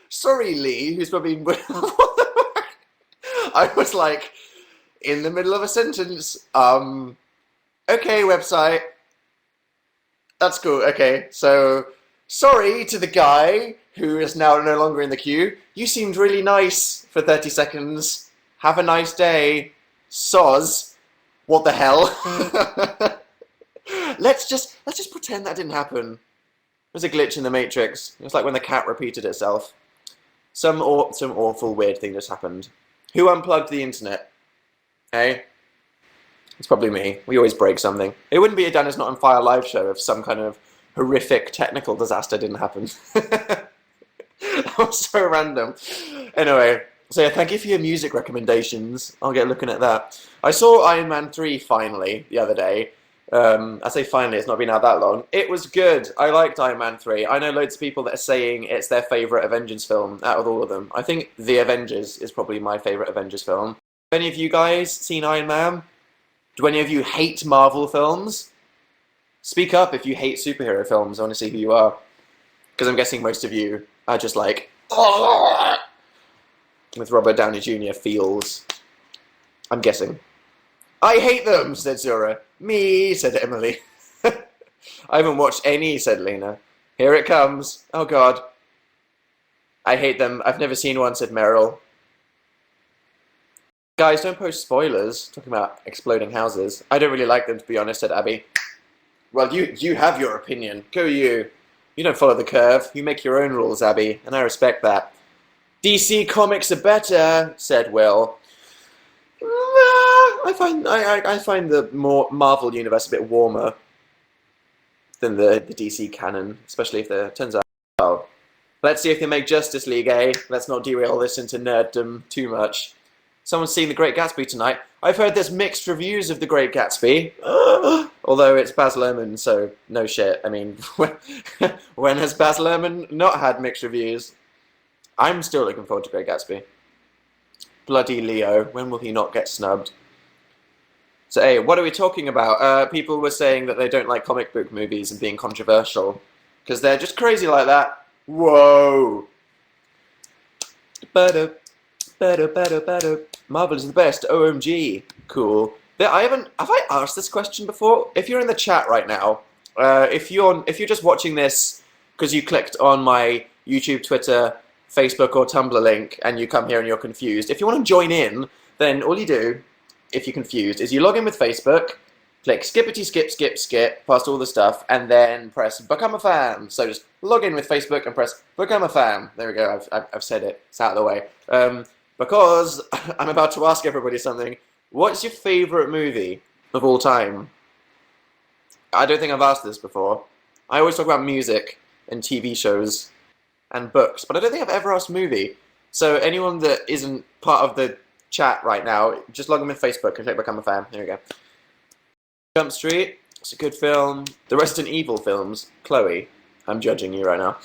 Sorry, Lee, who's probably... I was like, in the middle of a sentence, okay, website, that's cool, okay, so, sorry to the guy who is now no longer in the queue. You seemed really nice for 30 seconds. Have a nice day. Soz. What the hell? let's just pretend that didn't happen. There's a glitch in the Matrix. It's like when the cat repeated itself. Some awful weird thing just happened. Who unplugged the internet? Eh? It's probably me. We always break something. It wouldn't be a Dan Is Not on Fire live show if some kind of horrific technical disaster didn't happen. That was so random. Anyway, so yeah, thank you for your music recommendations. I'll get looking at that. I saw Iron Man 3 finally the other day. I say finally, it's not been out that long. It was good. I liked Iron Man 3. I know loads of people that are saying it's their favourite Avengers film out of all of them. I think The Avengers is probably my favourite Avengers film. Have any of you guys seen Iron Man? Do any of you hate Marvel films? Speak up if you hate superhero films. I want to see who you are. Because I'm guessing most of you are just like, with Robert Downey Jr. feels. I'm guessing. I hate them, said Zora. Me, said Emily. I haven't watched any, said Lena. Here it comes. Oh god. I hate them. I've never seen one, said Meryl. Guys, don't post spoilers. Talking about exploding houses. I don't really like them, to be honest, said Abby. Well, you have your opinion. Go you. You don't follow the curve. You make your own rules, Abby, and I respect that. DC Comics are better, said Will. I find the more Marvel universe a bit warmer than the DC canon, especially if it turns out well. Let's see if they make Justice League, eh? Let's not derail this into nerddom too much. Someone's seen The Great Gatsby tonight. I've heard there's mixed reviews of The Great Gatsby. Although it's Baz Luhrmann, so no shit. I mean, when has Baz Luhrmann not had mixed reviews? I'm still looking forward to Great Gatsby. Bloody Leo, when will he not get snubbed? So, hey, what are we talking about? People were saying that they don't like comic book movies and being controversial. Because they're just crazy like that. Whoa! Marvel is the best, OMG. Cool. Have I asked this question before? If you're in the chat right now, if you're just watching this because you clicked on my YouTube, Twitter, Facebook or Tumblr link and you come here and you're confused, if you want to join in, then all you do, if you're confused, is you log in with Facebook, click skippity skip past all the stuff, and then press become a fan. So just log in with Facebook and press become a fan. There we go, I've said it, it's out of the way. Because I'm about to ask everybody something. What's your favourite movie of all time? I don't think I've asked this before. I always talk about music and TV shows and books, but I don't think I've ever asked movie. So anyone that isn't part of the chat right now, just log in with Facebook and click become a fan. There we go. Jump Street, it's a good film. The Resident Evil films, Chloe, I'm judging you right now.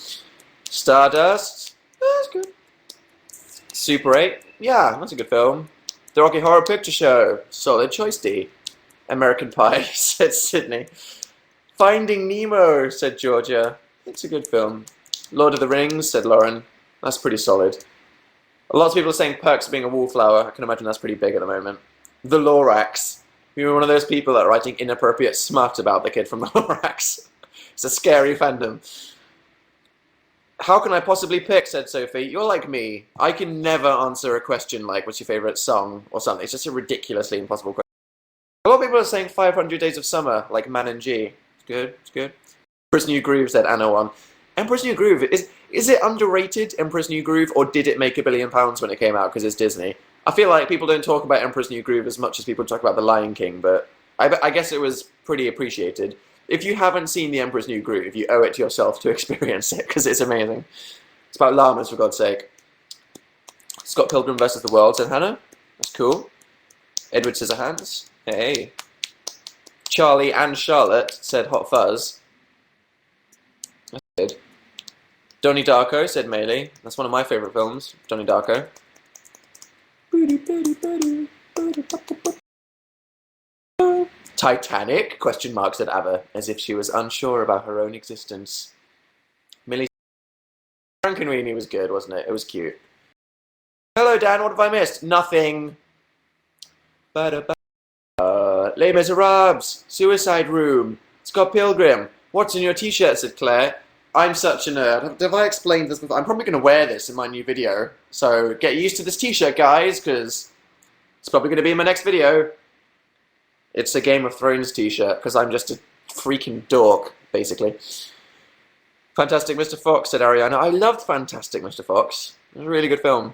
Stardust, that's good. Super 8, yeah, that's a good film. The Rocky Horror Picture Show, solid choice D. American Pie, said Sydney. Finding Nemo, said Georgia. It's a good film. Lord of the Rings, said Lauren. That's pretty solid. A lot of people are saying Perks of Being a Wallflower. I can imagine that's pretty big at the moment. The Lorax. You're one of those people that are writing inappropriate smut about the kid from the Lorax. It's a scary fandom. How can I possibly pick, said Sophie. You're like me. I can never answer a question like, what's your favourite song or something. It's just a ridiculously impossible question. A lot of people are saying 500 Days of Summer, like Man and G. It's good, it's good. Empress New Groove, said Anna 1. Empress New Groove, is it underrated, Empress New Groove, or did it make £1 billion when it came out because it's Disney? I feel like people don't talk about Empress New Groove as much as people talk about The Lion King, but I guess it was pretty appreciated. If you haven't seen The Emperor's New Groove, you owe it to yourself to experience it, because it's amazing. It's about llamas, for God's sake. Scott Pilgrim vs. the World, said Hannah. That's cool. Edward Scissorhands. Hey. Charlie and Charlotte, said Hot Fuzz. That's good. Donnie Darko, said Maylee. That's one of my favourite films, Donnie Darko. Titanic? Question mark, said Abba, as if she was unsure about her own existence. Millie, Frank Frankenweenie was good, wasn't it? It was cute. Hello, Dan. What have I missed? Nothing. Les Miserables. Suicide Room. Scott Pilgrim. What's in your t-shirt? Said Claire. I'm such a nerd. Have I explained this before? I'm probably going to wear this in my new video. So get used to this t-shirt, guys, because it's probably going to be in my next video. It's a Game of Thrones t-shirt, because I'm just a freaking dork, basically. Fantastic Mr. Fox, said Ariana. I loved Fantastic Mr. Fox. It was a really good film.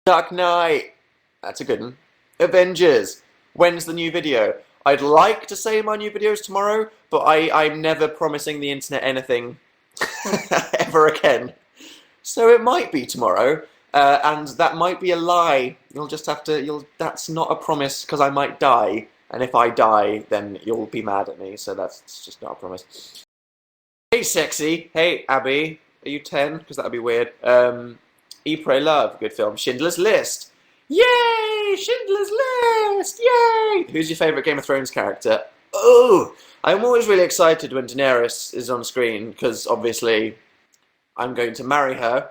Dark Knight. That's a good one. Avengers. When's the new video? I'd like to say my new video is tomorrow, but I'm never promising the internet anything ever again. So it might be tomorrow, and that might be a lie. You'll just have to, that's not a promise, because I might die, and if I die, then you'll be mad at me, so that's just not a promise. Hey, sexy. Hey, Abby. Are you 10? Because that would be weird. Eat, Pray, Love. Good film. Schindler's List. Yay! Schindler's List! Yay! Who's your favourite Game of Thrones character? Oh! I'm always really excited when Daenerys is on screen, because obviously I'm going to marry her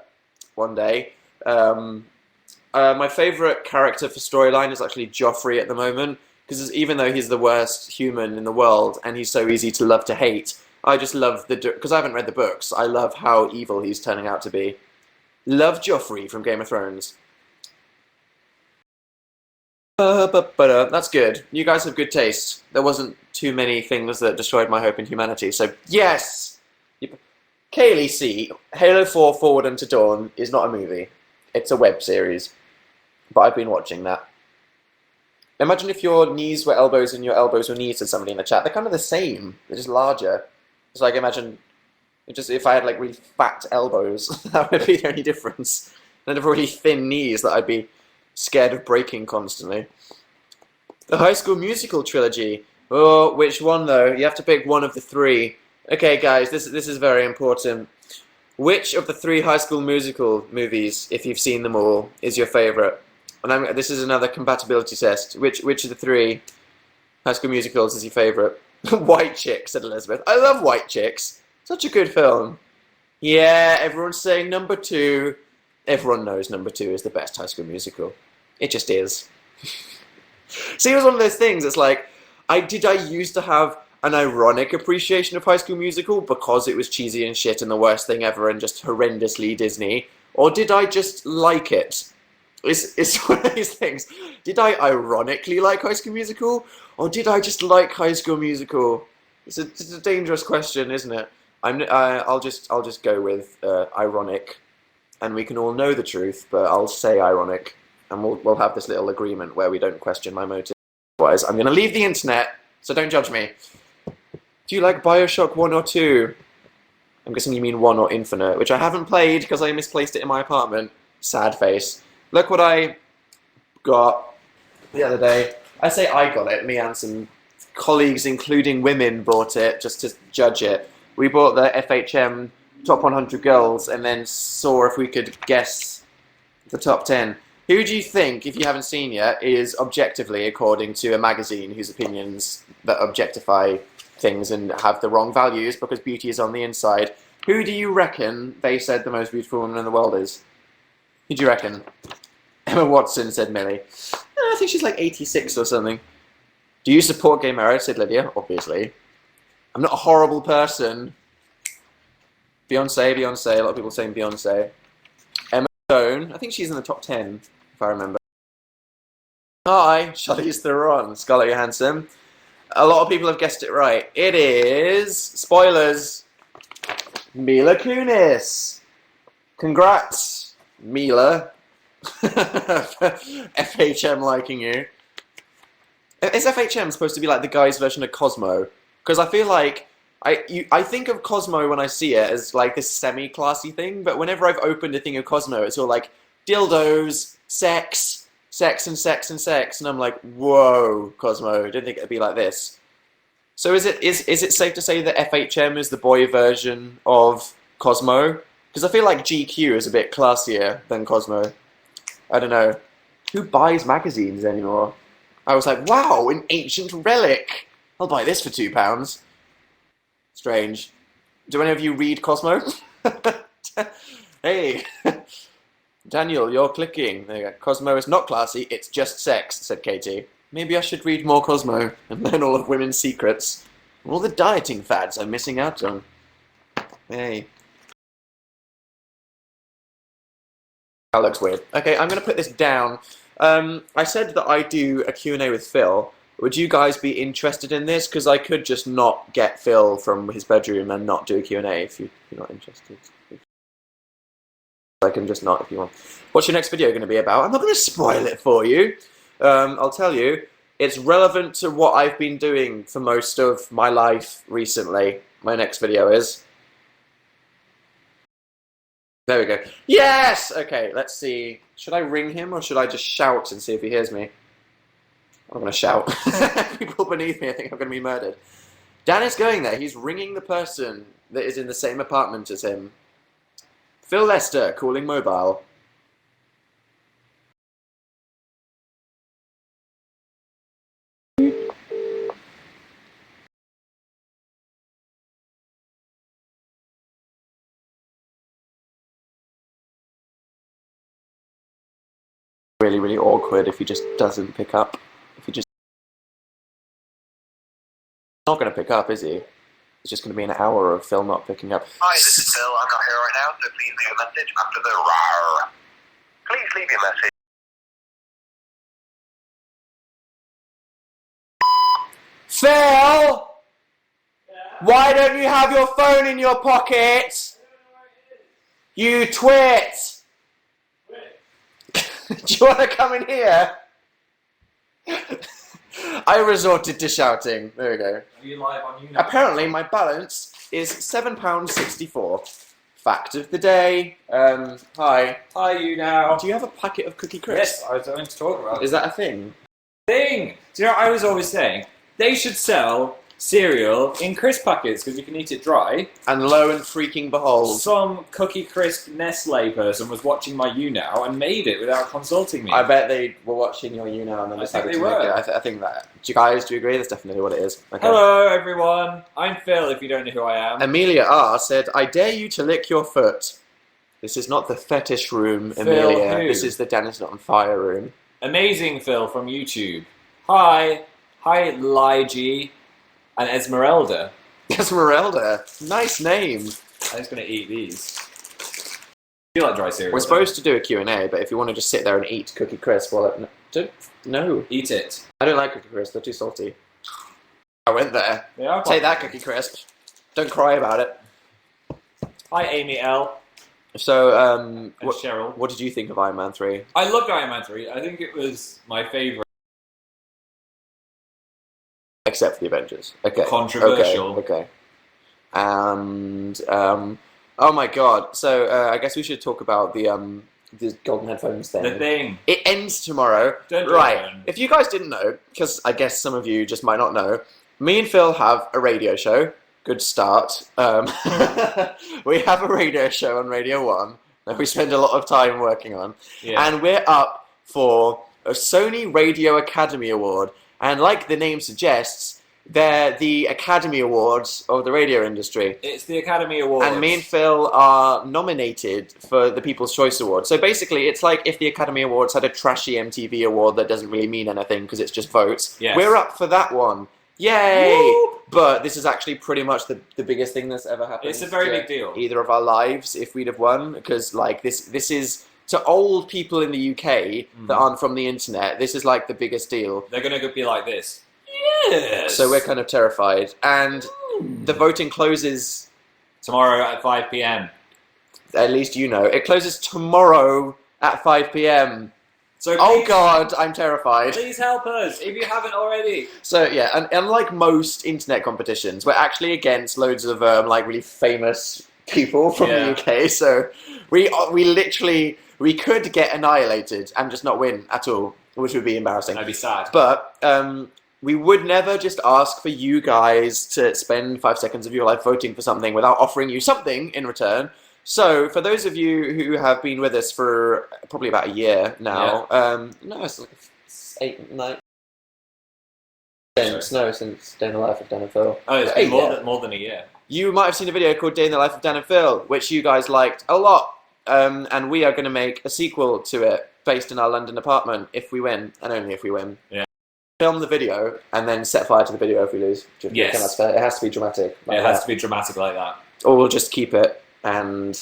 one day. My favourite character for storyline is actually Joffrey at the moment, because even though he's the worst human in the world, and he's so easy to love to hate, I just love because I haven't read the books, I love how evil he's turning out to be. Love Joffrey from Game of Thrones. That's good. You guys have good taste. There wasn't too many things that destroyed my hope in humanity, so yes! Kaylee C. Halo 4 Forward Unto Dawn is not a movie. It's a web series. But I've been watching that. Imagine if your knees were elbows and your elbows were knees, said somebody in the chat. They're kind of the same. They're just larger. It's like, imagine just if I had like really fat elbows, that would be the only difference. And have really thin knees that I'd be scared of breaking constantly. The High School Musical trilogy. Oh, which one though? You have to pick one of the three. Okay, guys, this is very important. Which of the three High School Musical movies, if you've seen them all, is your favourite? And this is another compatibility test. Which of the three High School Musicals is your favourite? White Chicks, said Elizabeth. I love White Chicks. Such a good film. Yeah, everyone's saying number 2. Everyone knows number 2 is the best High School Musical. It just is. See, it was one of those things, it's like, I used to have an ironic appreciation of High School Musical because it was cheesy and shit and the worst thing ever and just horrendously Disney? Or did I just like it? It's one of these things. Did I ironically like High School Musical? Or did I just like High School Musical? It's a dangerous question, isn't it? I'll just go with ironic, and we can all know the truth, but I'll say ironic, and we'll have this little agreement where we don't question my motive. Otherwise, I'm going to leave the internet, so don't judge me. Do you like Bioshock 1 or 2? I'm guessing you mean 1 or Infinite, which I haven't played because I misplaced it in my apartment. Sad face. Look what I got the other day. I say I got it, me and some colleagues, including women, bought it just to judge it. We bought the FHM Top 100 Girls and then saw if we could guess the top 10. Who do you think, if you haven't seen yet, is objectively, according to a magazine whose opinions that objectify things and have the wrong values because beauty is on the inside, who do you reckon they said the most beautiful woman in the world is? Who do you reckon? Emma Watson, said Millie. I think she's like 86 or something. Do you support gay marriage, said Lydia? Obviously. I'm not a horrible person. Beyonce. A lot of people saying Beyonce. Emma Stone. I think she's in the top 10, if I remember. Hi, Charlize Theron. Scarlett Johansson. A lot of people have guessed it right. It is... Spoilers. Mila Kunis. Congrats, Mila. FHM liking you. Is FHM supposed to be like the guy's version of Cosmo? Because I feel like I think of Cosmo when I see it as like this semi-classy thing, but whenever I've opened a thing of Cosmo, it's all like dildos, sex, and sex and sex, and I'm like, whoa, Cosmo, I didn't think it'd be like this. So is it safe to say that FHM is the boy version of Cosmo? Because I feel like GQ is a bit classier than Cosmo. I don't know. Who buys magazines anymore? I was like, wow, an ancient relic. I'll buy this for £2. Strange. Do any of you read Cosmo? Hey, Daniel, you're clicking. There you go. Cosmo is not classy, it's just sex, said Katie. Maybe I should read more Cosmo and learn all of women's secrets. All the dieting fads I'm missing out on. Hey. That looks weird. Okay, I'm going to put this down. I said that I do a Q&A with Phil. Would you guys be interested in this? Because I could just not get Phil from his bedroom and not do a Q&A if you're not interested. I can just not if you want. What's your next video going to be about? I'm not going to spoil it for you. I'll tell you. It's relevant to what I've been doing for most of my life recently. My next video is. There we go. Yes! Okay, let's see. Should I ring him or should I just shout and see if he hears me? I'm going to shout. People beneath me, I think I'm going to be murdered. Dan is going there. He's ringing the person that is in the same apartment as him. Phil Lester, calling mobile. Really, really awkward if he just doesn't pick up. If he just not going to pick up, is he? It's just going to be an hour of Phil not picking up. Hi, this is Phil. I'm not here right now, so please leave a message after the rawr. Please leave your message. Phil! Why don't you have your phone in your pocket? You twit! Do you want to come in here? I resorted to shouting. There we go. Are you live on Younow? Apparently, my balance is £7.64. Fact of the day. Hi. Hi, Younow. Do you have a packet of Cookie Crisp? Yes, I was going to talk about Is that a thing? thing. Do you know what I was always saying? They should sell cereal in crisp packets because you can eat it dry. And lo and freaking behold, Some Cookie Crisp Nestle person was watching my Younow and made it without consulting me. I bet they were watching your Younow and then I decided think to they make were. it. I think that. Do you agree? That's definitely what it is. Okay. Hello, everyone. I'm Phil, if you don't know who I am. Amelia R said, I dare you to lick your foot. This is not the fetish room, Phil Amelia. who? This is the Dennis Not on Fire room. Amazing Phil from YouTube. Hi. Hi, Lige and Esmeralda. Esmeralda. Nice name. I'm just going to eat these. I feel like dry cereal. We're supposed to do a Q&A, but if you want to just sit there and eat Cookie Crisp while it... No. Eat it. I don't like Cookie Crisp. They're too salty. I went there. They are Take quite that, Cookie Crisp. Don't cry about it. Hi, Amy L. So, And Cheryl. what did you think of Iron Man 3? I loved Iron Man 3. I think it was my favourite. Except for the Avengers. Okay. Controversial. Okay. And, oh my god. So, I guess we should talk about the golden headphones thing. The thing. It ends tomorrow. Dun, dun, Right. dun. If you guys didn't know, because I guess some of you just might not know, me and Phil have a radio show. Good start. We have a radio show on Radio 1 that we spend a lot of time working on. Yeah. And we're up for a Sony Radio Academy Award. And like the name suggests, they're the Academy Awards of the radio industry. It's the Academy Awards. And me and Phil are nominated for the People's Choice Award. So basically, it's like if the Academy Awards had a trashy MTV award that doesn't really mean anything because it's just votes. Yes. We're up for that one. Yay! Whoop! But this is actually pretty much the biggest thing that's ever happened. It's a very to big deal. Either of our lives if we'd have won. Because like this is, to old people in the UK that aren't from the internet, this is like the biggest deal. They're going to be like this. Yes! So we're kind of terrified. And the voting closes, Tomorrow at 5 p.m. at least you know, it closes tomorrow at 5 p.m. So Oh please, god, I'm terrified. please help us if you haven't already. So yeah, and unlike most internet competitions, we're actually against loads of like really famous people from the UK. So we literally could get annihilated and just not win at all, which would be embarrassing. I'd be sad. But we would never just ask for you guys to spend 5 seconds of your life voting for something without offering you something in return. So, for those of you who have been with us for probably about a year now, no, it's like 8, 9, since Day in the Life of Dan and Phil. Oh, it's been more than a year. you might have seen a video called Day in the Life of Dan and Phil, which you guys liked a lot. And we are going to make a sequel to it based in our London apartment if we win, and only if we win. Yeah. Film the video and then set fire to the video if we lose. Yes. That's fair. It has to be dramatic. It has to be dramatic like that. Or we'll just keep it and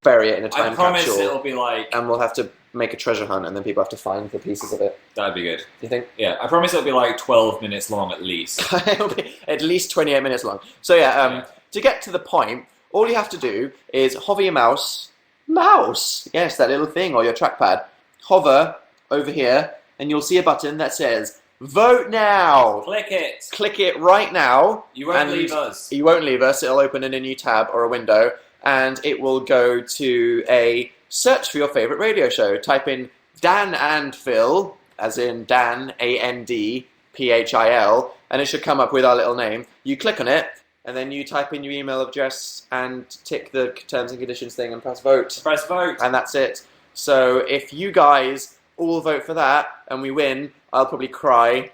bury it in a time I promise capsule. it'll be like... And we'll have to make a treasure hunt and then people have to find the pieces of it. That'd be good. Do you think? Yeah, I promise it'll be like 12 minutes long at least. It'll be at least 28 minutes long. So yeah, to get to the point, all you have to do is hover your mouse. Yes, that little thing, or your trackpad. Hover over here, and you'll see a button that says "Vote Now." Click it. Click it right now. You won't leave us. You won't leave us. It'll open in a new tab or a window, and it will go to a search for your favorite radio show. Type in Dan and Phil, as in Dan, ANDPHIL, and it should come up with our little name. You click on it, and then you type in your email address and tick the terms and conditions thing and press vote. Press vote. And that's it. So if you guys all vote for that and we win, I'll probably cry,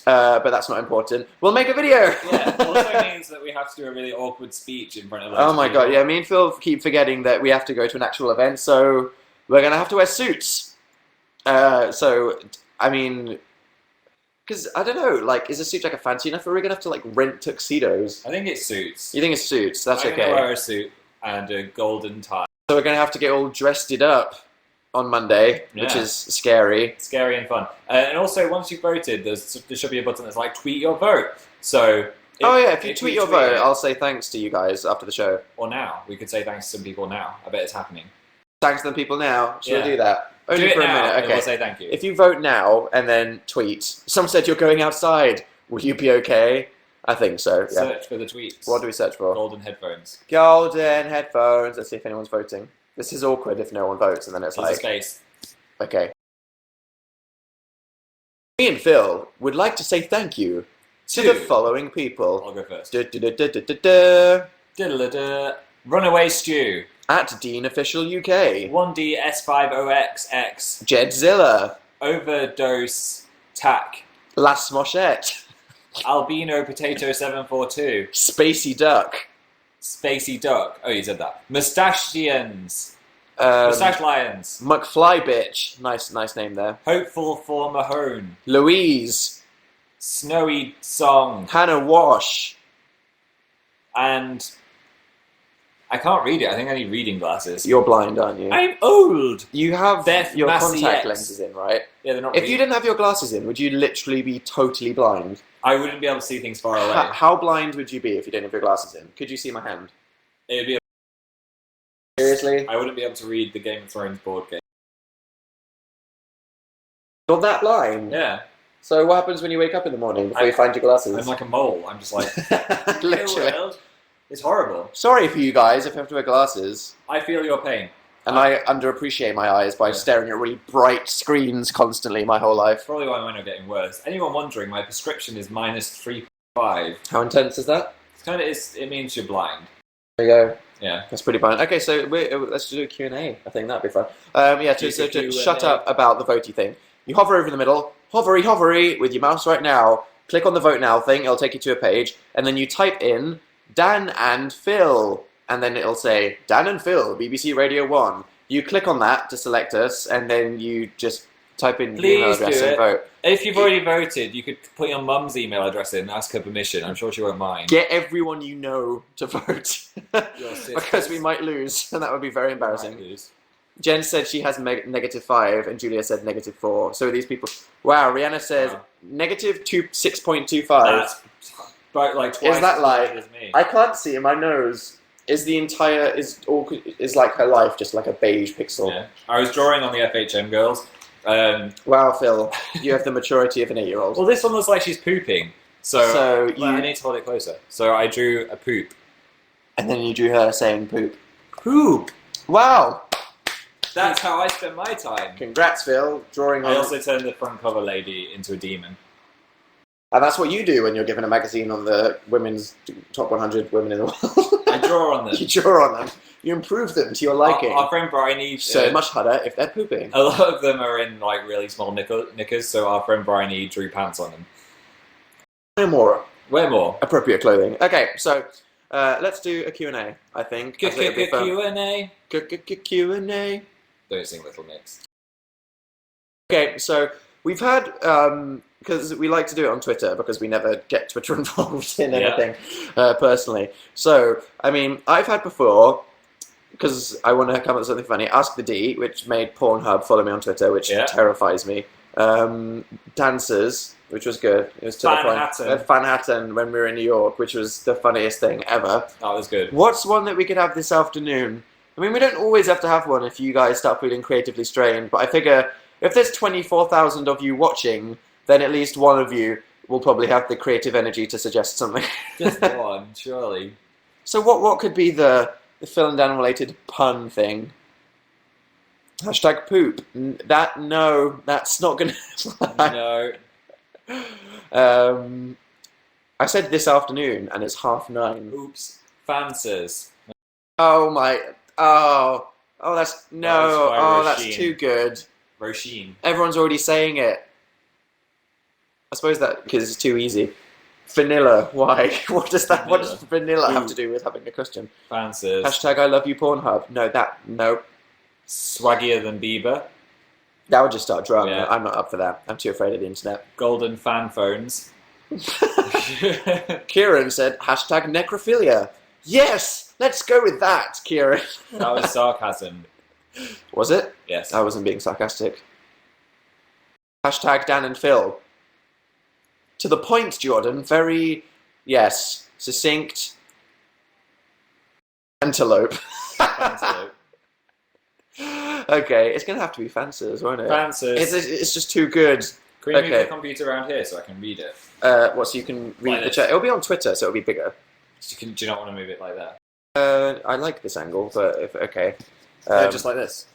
but that's not important. We'll make a video. Yeah, it also means that we have to do a really awkward speech in front of Oh my god, yeah, me and Phil keep forgetting that we have to go to an actual event, so we're going to have to wear suits. So, I mean, because, I don't know, like, is a suit like a fancy enough, or are we going to have to, like, rent tuxedos? I think it's suits. You think it's suits? That's I'm okay. gonna wear a suit and a golden tie. So we're going to have to get all dressed it up on Monday, which Yeah. is scary. Scary and fun. And also, once you've voted, there should be a button that's like, tweet your vote. So... if you tweet your vote, it, I'll say thanks to you guys after the show. or now. We could say thanks to some people now. I bet it's happening. Thanks to the people now. Should Yeah. we do that? Only do it for a now, minute. and Okay. we'll say thank you. If you vote now and then tweet, someone said you're going outside. Will you be okay? I think so. Yeah. Search for the tweets. What do we search for? Golden headphones. Golden headphones. Let's see if anyone's voting. This is awkward if no one votes, and then it's There's a like, space. okay. Me and Phil would like to say thank you to the following people. I'll go first. Du-du-du-du-du-du. Diddle-a-duh. Runaway Stew. At Dean Official UK. 1DS50XX. Jedzilla. Overdose Tack. La Smoshette. Albino Potato 742. Spacey Duck. Spacey Duck. Oh, you said that. Mustachians. Um, Mustache Lions. McFly Bitch. Nice name there. Hopeful for Mahone. Louise. Snowy Song. Hannah Wash. And... I can't read it. I think I need reading glasses. You're blind, aren't you? I'm old! You have Beth your Massey contact X. lenses in, right? Yeah, they're not If reading. you didn't have your glasses in, would you literally be totally blind? I wouldn't be able to see things far away. How blind would you be if you didn't have your glasses in? Could you see my hand? It'd be Seriously? I wouldn't be able to read the Game of Thrones board game. You're that blind? Yeah. So what happens when you wake up in the morning before you find your glasses? I'm like a mole. I'm just like... Literally. "Hello, world." It's horrible. Sorry for you guys if you have to wear glasses. I feel your pain. And I underappreciate my eyes by staring at really bright screens constantly my whole life. Probably why mine are getting worse. Anyone wondering, my prescription is -3.5. How intense is that? It's kind of... It means you're blind. There you go. Yeah. That's pretty fun. Okay, so let's do a Q&A. I think that'd be fun. So to shut up about the votey thing. You hover over the middle, hovery with your mouse right now, click on the vote now thing, it'll take you to a page, and then you type in Dan and Phil, and then it'll say Dan and Phil, BBC Radio 1. You click on that to select us, and then you just type in your email Please address do and it. vote. If you've already voted, you could put your mum's email address in and ask her permission. I'm sure she won't mind. Get everyone you know to vote. Your sisters. Because we might lose, and that would be very embarrassing. Might lose. Jen said she has -5, and Julia said -4. So these people... Wow, Rihanna says Wow. -6.25. That's about like twice Is that as like... bad as me. I can't see in my nose. Is the entire... Is like her life just like a beige pixel? Yeah. I was drawing on the FHM girls. Wow, Phil. You have the maturity of an 8-year-old. Well, this one looks like she's pooping. So you... I need to hold it closer. So I drew a poop. And then you drew her saying poop. Poop! Wow! That's how I spend my time. Congrats, Phil. Drawing I on... also turned the front cover lady into a demon. And that's what you do when you're given a magazine on the women's top 100 women in the world. I draw on them. You draw on them. You improve them to your liking. Our friend Bryony... So much harder if they're pooping. A lot of them are in like really small knickers, so our friend Bryony drew pants on them. No more Wear more. appropriate clothing. Okay, so Let's do a Q&A, I think. I think it'd be fun. Q&A. Q&A. Don't sing Little Mix. Okay, so we've had, because we like to do it on Twitter because we never get Twitter involved in anything personally. So, I mean, I've had before, because I want to come up with something funny, Ask the D, which made Pornhub follow me on Twitter, which terrifies me. Dancers, which was good. It was to the point. Fanhattan when we were in New York, which was the funniest thing ever. That was good. What's one that we could have this afternoon? I mean, we don't always have to have one if you guys start feeling creatively strained, but I figure if there's 24,000 of you watching, then at least one of you will probably have the creative energy to suggest something. Just one, surely. So what could be the Phil and Dan related pun thing? Hashtag poop. No, that's not gonna fly. No. I said this afternoon, and it's 9:30. Oops. Fancies. Oh my. Oh, that's no. Oh, that's too good. Roisin. Everyone's already saying it. I suppose that because it's too easy. Vanilla. Why? What does vanilla have to do with having a question? Fancies. Hashtag I love you Pornhub. No. Swaggier than Bieber. That would just start drama. Yeah. I'm not up for that. I'm too afraid of the internet. Golden fan phones. Kieran said hashtag necrophilia. Yes, let's go with that, Kieran. That was sarcasm. Was it? Yes. I wasn't being sarcastic. Hashtag Dan and Phil. To the point, Jordan. Very, yes, succinct. Antelope. Antelope. Okay, it's going to have to be Fancies, won't it? Fancies. It's just too good. Can we move the computer around here so I can read it? So you can read Like the this. chat? It'll be on Twitter, so it'll be bigger. Do you not want to move it like that? I like this angle, but okay. Just like this.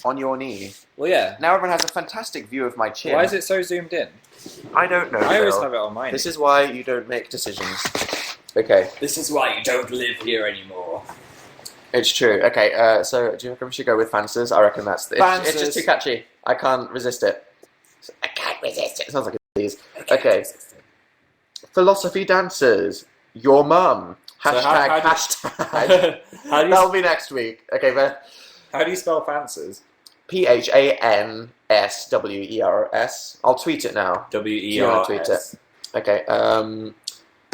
On your knee. Well, yeah. Now everyone has a fantastic view of my chin. Why is it so zoomed in? I don't know. I always Phil. have it on mine. This is why you don't make decisions. Okay. This is why you don't live here anymore. It's true. Okay, so do you reckon we should go with Fancies? I reckon that's it's just too catchy. I can't resist it. I can't resist it. It sounds like a disease. Okay. Philosophy dancers. Your mum. Hashtag. Hashtag. That'll be next week. Okay, Beth. How do you spell fancies? PHANSWERS. I'll tweet it now. WERS. Okay.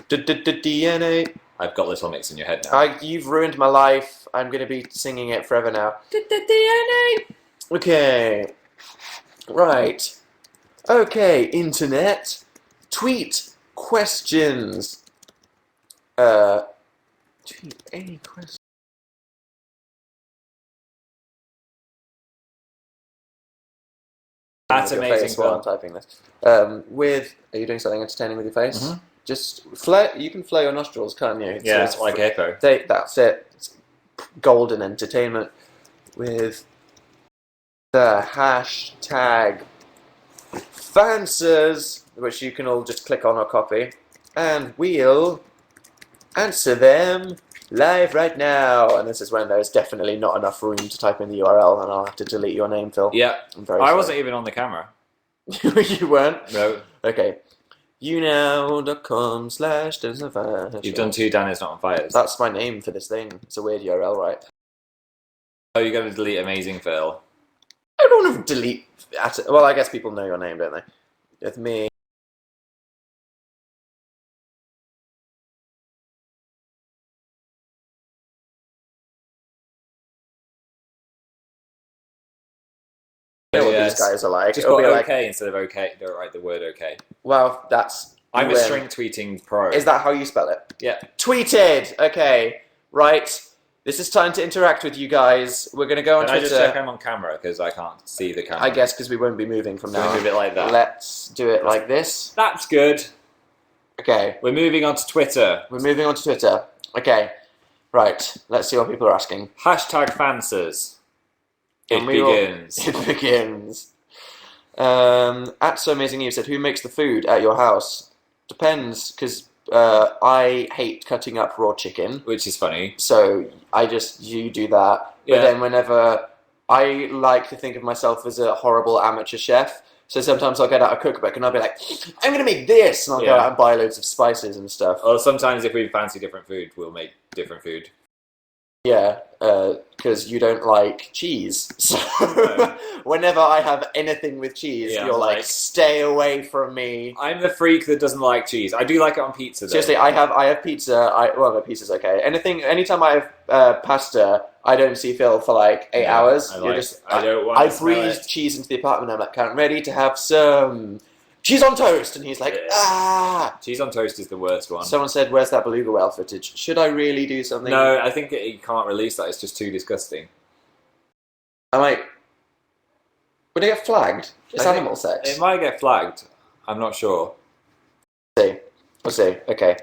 DNA. I've got Little Mix in your head now. You've ruined my life. I'm going to be singing it forever now. DNA. Okay. Right. Okay, internet. Tweet questions. Tweet any questions. That's With your amazing. face while I'm typing this. Are you doing something entertaining with your face? Mm-hmm. Just flare. You can flare your nostrils, can't you? Yeah, it's like Hippo. That's it. It's golden entertainment with the hashtag Fancies, which you can all just click on or copy, and we'll answer them live right now. And this is when there's definitely not enough room to type in the URL, and I'll have to delete your name, Phil. Yeah. I'm very I sorry. wasn't even on the camera. You weren't? No. Okay. Younow.com/Dennis. You've done 2 Dan is not on fires. That's my name for this thing. It's a weird URL, right? Oh, you're going to delete Amazing Phil. I don't want to delete. Well, I guess people know your name, don't they? With me. You know what these guys are like. Just It'll put be okay like, instead of okay. Don't write the word okay. well, that's. I'm a when- string tweeting pro. Is that how you spell it? Yeah. Tweeted! Okay, right. This is time to interact with you guys. We're going to go on Can I Twitter. just check I'm on camera because I can't see the camera? I guess because we won't be moving from Can now we on. move it like that? Let's do it like this. That's good. Okay, We're moving on to Twitter. we're moving on to Twitter. Okay, right. Let's see what people are asking. Hashtag Fancies. It And we will- begins. It begins. At So Amazing You said, who makes the food at your house? Depends, because I hate cutting up raw chicken. Which is funny. So you do that. But Yeah. then whenever I like to think of myself as a horrible amateur chef, So sometimes I'll get out a cookbook and I'll be like, I'm going to make this, and I'll go out and buy loads of spices and stuff. Or sometimes if we fancy different food, we'll make different food. Yeah, because you don't like cheese. So No. whenever I have anything with cheese, Yeah, you're I'm like, like- stay away from me. I'm the freak that doesn't like cheese. I do like it on pizza, though. Seriously, I have pizza. Well, my pizza's okay. Anytime I have pasta, I don't see Phil for like 8 hours. I I don't want to smell breathe it. cheese into the apartment. I'm like, I'm ready to have some cheese on toast, and he's like, Yeah. ah. Cheese on toast is the worst one. Someone said, "Where's that beluga whale footage? Should I really do something?" No, I think you can't release that. It's just too disgusting. I might. Would it get flagged? It's I think animal sex. It might get flagged. I'm not sure. We'll see. Okay.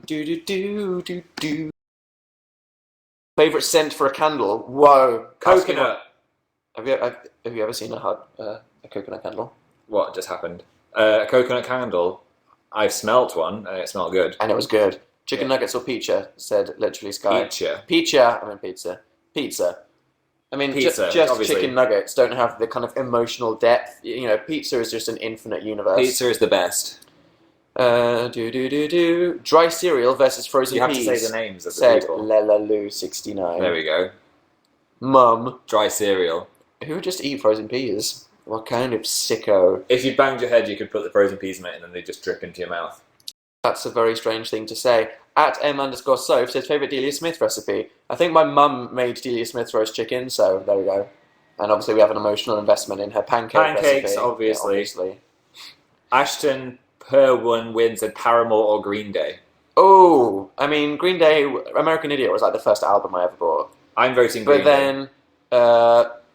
Do. Favorite scent for a candle? Whoa. Coconut. Have you ever seen a coconut candle? What just happened? A coconut candle. I've smelt one and it smelled good. And it was good. Chicken nuggets or pizza? Said literally Sky. Pizza. Pizza. I mean pizza. Pizza. I mean, Pizza, just obviously. chicken nuggets don't have the kind of emotional depth. You know, pizza is just an infinite universe. Pizza is the best. Dry cereal versus frozen You have peas. to say the names of the Said people. Lelaloo69. There we go. Mum, Dry cereal. who would just eat frozen peas? What kind of sicko? If you banged your head, you could put the frozen peas in it and then they just drip into your mouth. That's a very strange thing to say. At M_Soph says favourite Delia Smith recipe. I think my mum made Delia Smith roast chicken, so there we go. And obviously we have an emotional investment in her pancakes, recipe. Obviously. Yeah, obviously. Ashton Per1 wins at Paramore or Green Day. Oh, I mean, Green Day, American Idiot was like the first album I ever bought. I'm voting Green But then,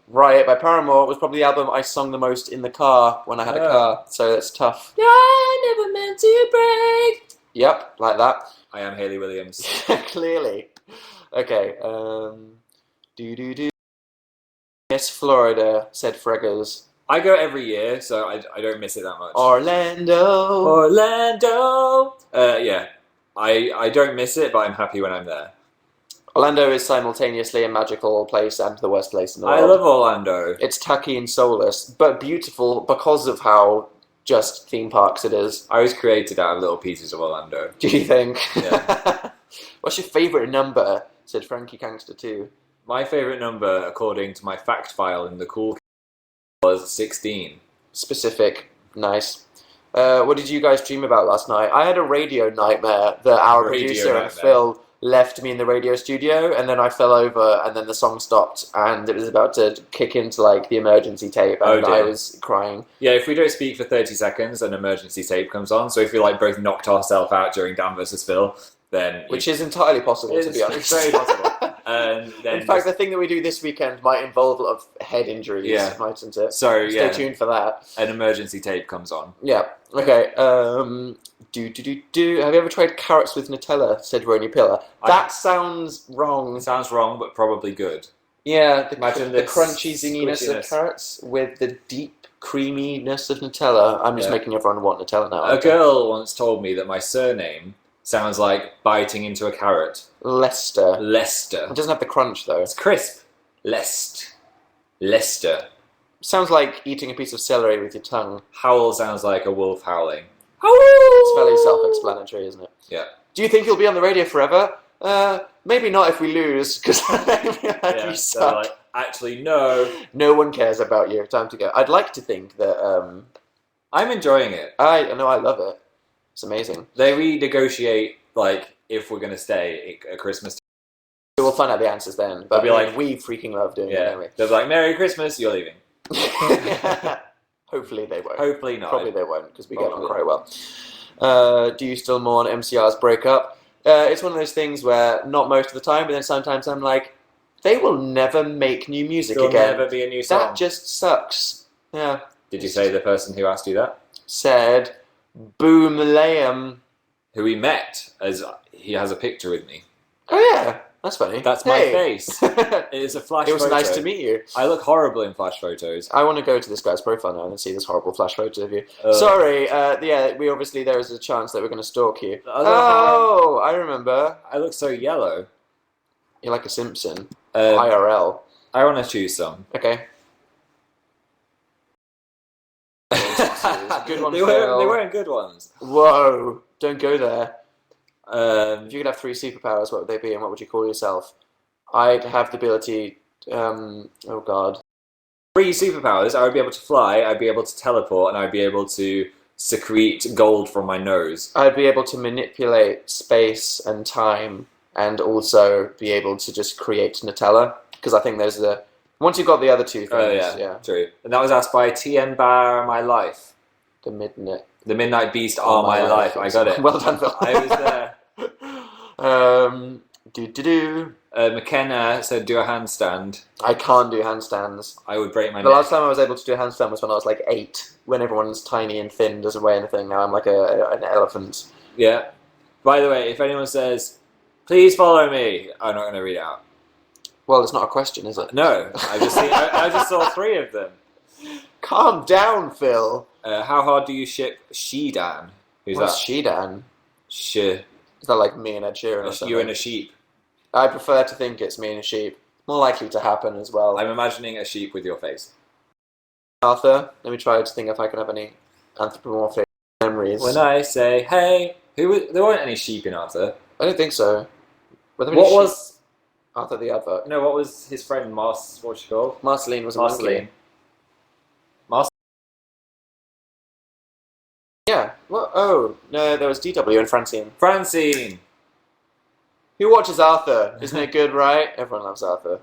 Riot by Paramore was probably the album I sung the most in the car when I had a car, so that's tough. I never meant to break. Yep, like that. I am Hayley Williams. Clearly. Okay, Miss Florida, said Freggers. I go every year, so I don't miss it that much. Orlando. Orlando! Yeah. I don't miss it, but I'm happy when I'm there. Orlando is simultaneously a magical place and the worst place in the world. I love Orlando. It's tacky and soulless, but beautiful because of how just theme parks it is. I was created out of little pieces of Orlando. Do you think? Yeah. What's your favourite number? Said Frankie Gangster 2. My favourite number, according to my fact file in the cool was 16. Specific. Nice. What did you guys dream about last night? I had a radio nightmare that our producer and Phil left me in the radio studio, and then I fell over, and then the song stopped, and it was about to kick into like the emergency tape, and I was crying. Yeah, if we don't speak for 30 seconds, an emergency tape comes on. So if we like both knocked ourselves out during Dan versus Phil, then Which is entirely possible, to be honest. It's very possible. And then in fact, the thing that we do this weekend might involve a lot of head injuries, mightn't it? So Stay tuned for that. An emergency tape comes on. Yeah. Okay. Have you ever tried carrots with Nutella? Said Roni Pillar. That sounds wrong. It sounds wrong, but probably good. Yeah. Imagine the this crunchy zinginess of squishiness. carrots with the deep creaminess of Nutella. I'm just making everyone want Nutella now. A girl once told me that my surname sounds like biting into a carrot. Lester. Lester. It doesn't have the crunch though. It's crisp. Lester. Sounds like eating a piece of celery with your tongue. Howl sounds like a wolf howling. It's fairly self-explanatory, isn't it? Yeah. Do you think you'll be on the radio forever? Maybe not if we lose, because we So suck. like, actually, no. No one cares about you. Time to go. I'd like to think that. I'm enjoying it. I love it. It's amazing. They renegotiate, like, if we're going to stay at Christmas. We'll find out the answers then. But They'll be like, we freaking love doing it, Yeah. don't we? They'll be like, Merry Christmas, you're leaving. Hopefully they won't. Hopefully not. Probably they won't, because we get on Probably. quite well. Do you still mourn MCR's breakup? It's one of those things where not most of the time, but then sometimes I'm like, they will never make new music There'll again. never be a new song. That just sucks. Yeah. Did you say the person who asked you that? Said Boom Liam. Who we met, as he has a picture with me. Oh yeah, that's funny. That's my Hey. face. It is a flash It was photo. nice to meet you. I look horrible in flash photos. I want to go to this guy's profile now and see this horrible flash photo of you. Sorry, we obviously there is a chance that we're going to stalk you. Oh, I remember. I look so yellow. You're like a Simpson. Um, IRL. I want to choose some. Okay. Good one, They Phil. weren't good ones. Whoa! Don't go there. Um, If you could have 3 superpowers, what would they be, and what would you call yourself? I'd have the ability. Oh God. 3 superpowers. I would be able to fly. I'd be able to teleport, and I'd be able to secrete gold from my nose. I'd be able to manipulate space and time, and also be able to just create Nutella. Because I think those are the. Once you've got the other 2 things, Oh yeah, true. And that was asked by TN Bar My Life. The midnight. The Midnight Beast are my life. I got it. Well done, Phil. I was there. McKenna said do a handstand. I can't do handstands. I would break my The neck. last time I was able to do a handstand was when I was like 8, when everyone's tiny and thin, doesn't weigh anything. Now I'm like an elephant. Yeah. By the way, if anyone says, please follow me, I'm not going to read it out. Well, it's not a question, is it? No, I just saw 3 of them. Calm down, Phil. How hard do you ship Sheedan? Who's What's that? Sheedan? Sh. Is that like me and Ed Sheeran or something? You and a sheep. I prefer to think it's me and a sheep. More likely to happen as well. I'm imagining a sheep with your face. Arthur, let me try to think if I can have any anthropomorphic memories. When I say, hey, there weren't any sheep in Arthur. I don't think so. Were there any What sheep? was... Arthur the advert? No, what was his friend, what's she called? Marceline was a Marceline. monkey. Yeah. What? Oh, no, there was DW and Francine. Francine! Who watches Arthur? Isn't it good, right? Everyone loves Arthur.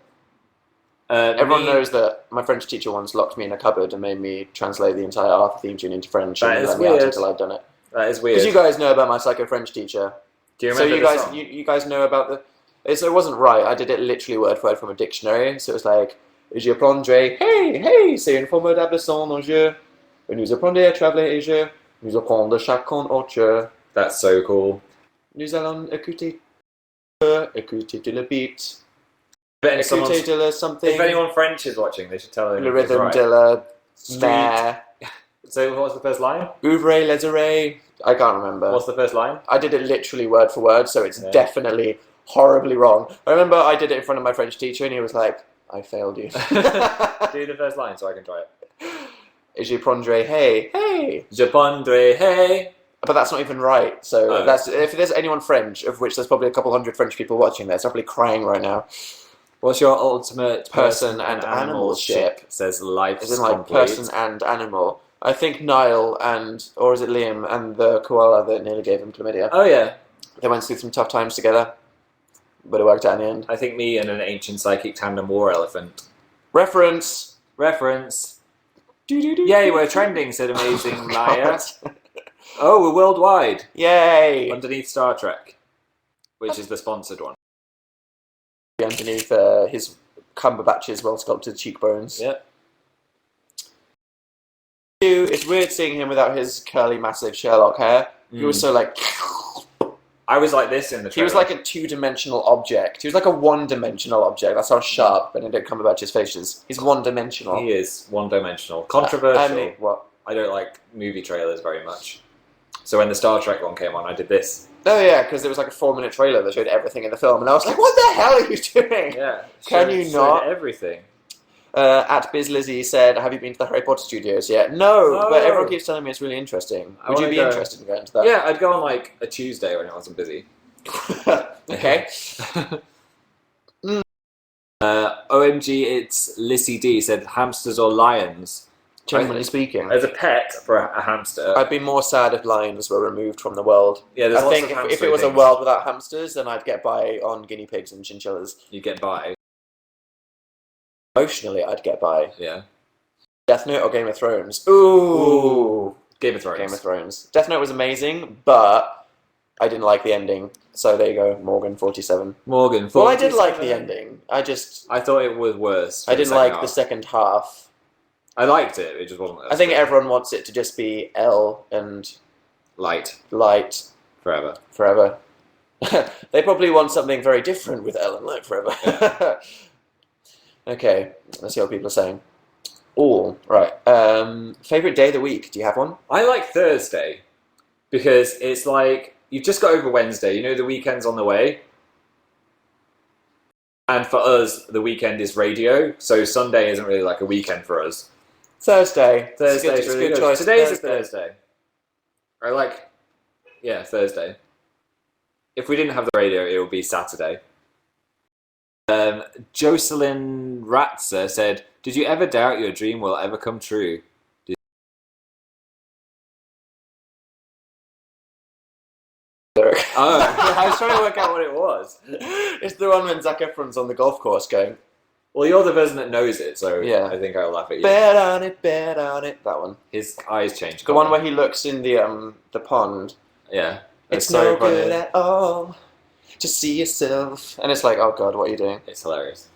Everyone knows that my French teacher once locked me in a cupboard and made me translate the entire Arthur theme tune into French. That and is let me out weird. until I'd done it. That is weird. Because you guys know about my psycho French teacher. Do you So remember you the guys, song? you guys know about the. It wasn't right. I did it literally word for word from a dictionary. So it was like, je prendrai, hey, c'est une formidable son en jeu. Nous apprendrons à travailler et je. Nous apprendrons chacun autre. That's so cool. Nous allons écouter de le beat. But if Écouter de le something. if anyone French is watching, they should tell them Le it's rhythm right. de la Street. mer. So what was the first line? Ouvrez les oreilles. I can't remember. What's the first line? I did it literally word for word, so it's Yeah. definitely horribly wrong. I remember I did it in front of my French teacher, and he was like, I failed you. Do the first line so I can try it. Je prendrai, hey. Je prendrai, hey. But that's not even right. So Oh. that's if there's anyone French, of which there's probably a couple hundred French people watching this, I'm probably crying right now. What's your ultimate Person and animal ship? Says life As in like person and animal. I think Niall or is it Liam and the koala that nearly gave him chlamydia. Oh yeah. They went through some tough times together, but it worked out in the end. I think me and an ancient psychic tandem war elephant. Reference. Yay, we're trending, said Amazing Liar. Oh, we're worldwide. Yay! Underneath Star Trek, which is the sponsored one. Underneath his Cumberbatch's well-sculpted cheekbones. Yep. It's weird seeing him without his curly, massive Sherlock hair. He was so like... I was like this in the trailer. He was like a two-dimensional object. He was like a one-dimensional object. That's how sharp Benedict Cumberbatch's face is. He's one-dimensional. He is one-dimensional. Controversial. What? I don't like movie trailers very much. So when the Star Trek one came on, I did this. Oh yeah, because there was like a 4-minute trailer that showed everything in the film, and I was like, "What the hell are you doing?" Yeah. Can you not? Everything. At Biz Lizzie said, "Have you been to the Harry Potter studios yet?" No, but everyone keeps telling me it's really interesting. I Would you wanna be go. interested in going to that? Yeah, I'd go on like a Tuesday when I wasn't busy. Okay. OMG, it's Lissy D said hamsters or lions. Generally speaking, As a pet for a hamster. I'd be more sad if lions were removed from the world. Yeah, there's I lots think of if it was a hamstering world without hamsters, then I'd get by on guinea pigs and chinchillas. You get by. Emotionally, I'd get by. Yeah. Death Note or Game of Thrones? Ooh. Game of Thrones. Game of Thrones. Death Note was amazing, but I didn't like the ending. So there you go, Morgan 47. Morgan. Well, I did like 47. the ending. I thought it was worse. I didn't like the second half. I liked it. It just wasn't. I think everyone wants it to just be L and light Light forever. forever. They probably want something very different with L and Light forever. Okay, let's see what people are saying. All right. Favorite day of the week? Do you have one? I like Thursday because it's like you've just got over Wednesday. You know the weekend's on the way. And for us, the weekend is radio, so Sunday isn't really like a weekend for us. Thursday. Thursday's It's a really good good. choice. Today's a Thursday. I like, yeah, Thursday. If we didn't have the radio, it would be Saturday. Jocelyn Ratzer said, "Did you ever doubt your dream will ever come true?" Oh, I was trying to work out what it was. It's the one when Zac Efron's on the golf course going, Well, you're the person that knows it, so Yeah. I think I'll laugh at you. bet on it, bet on it. That one. His eyes changed. The one where he looks in the pond. Yeah. It's so no funny. good at all to see yourself. And it's like, oh God, what are you doing? It's hilarious.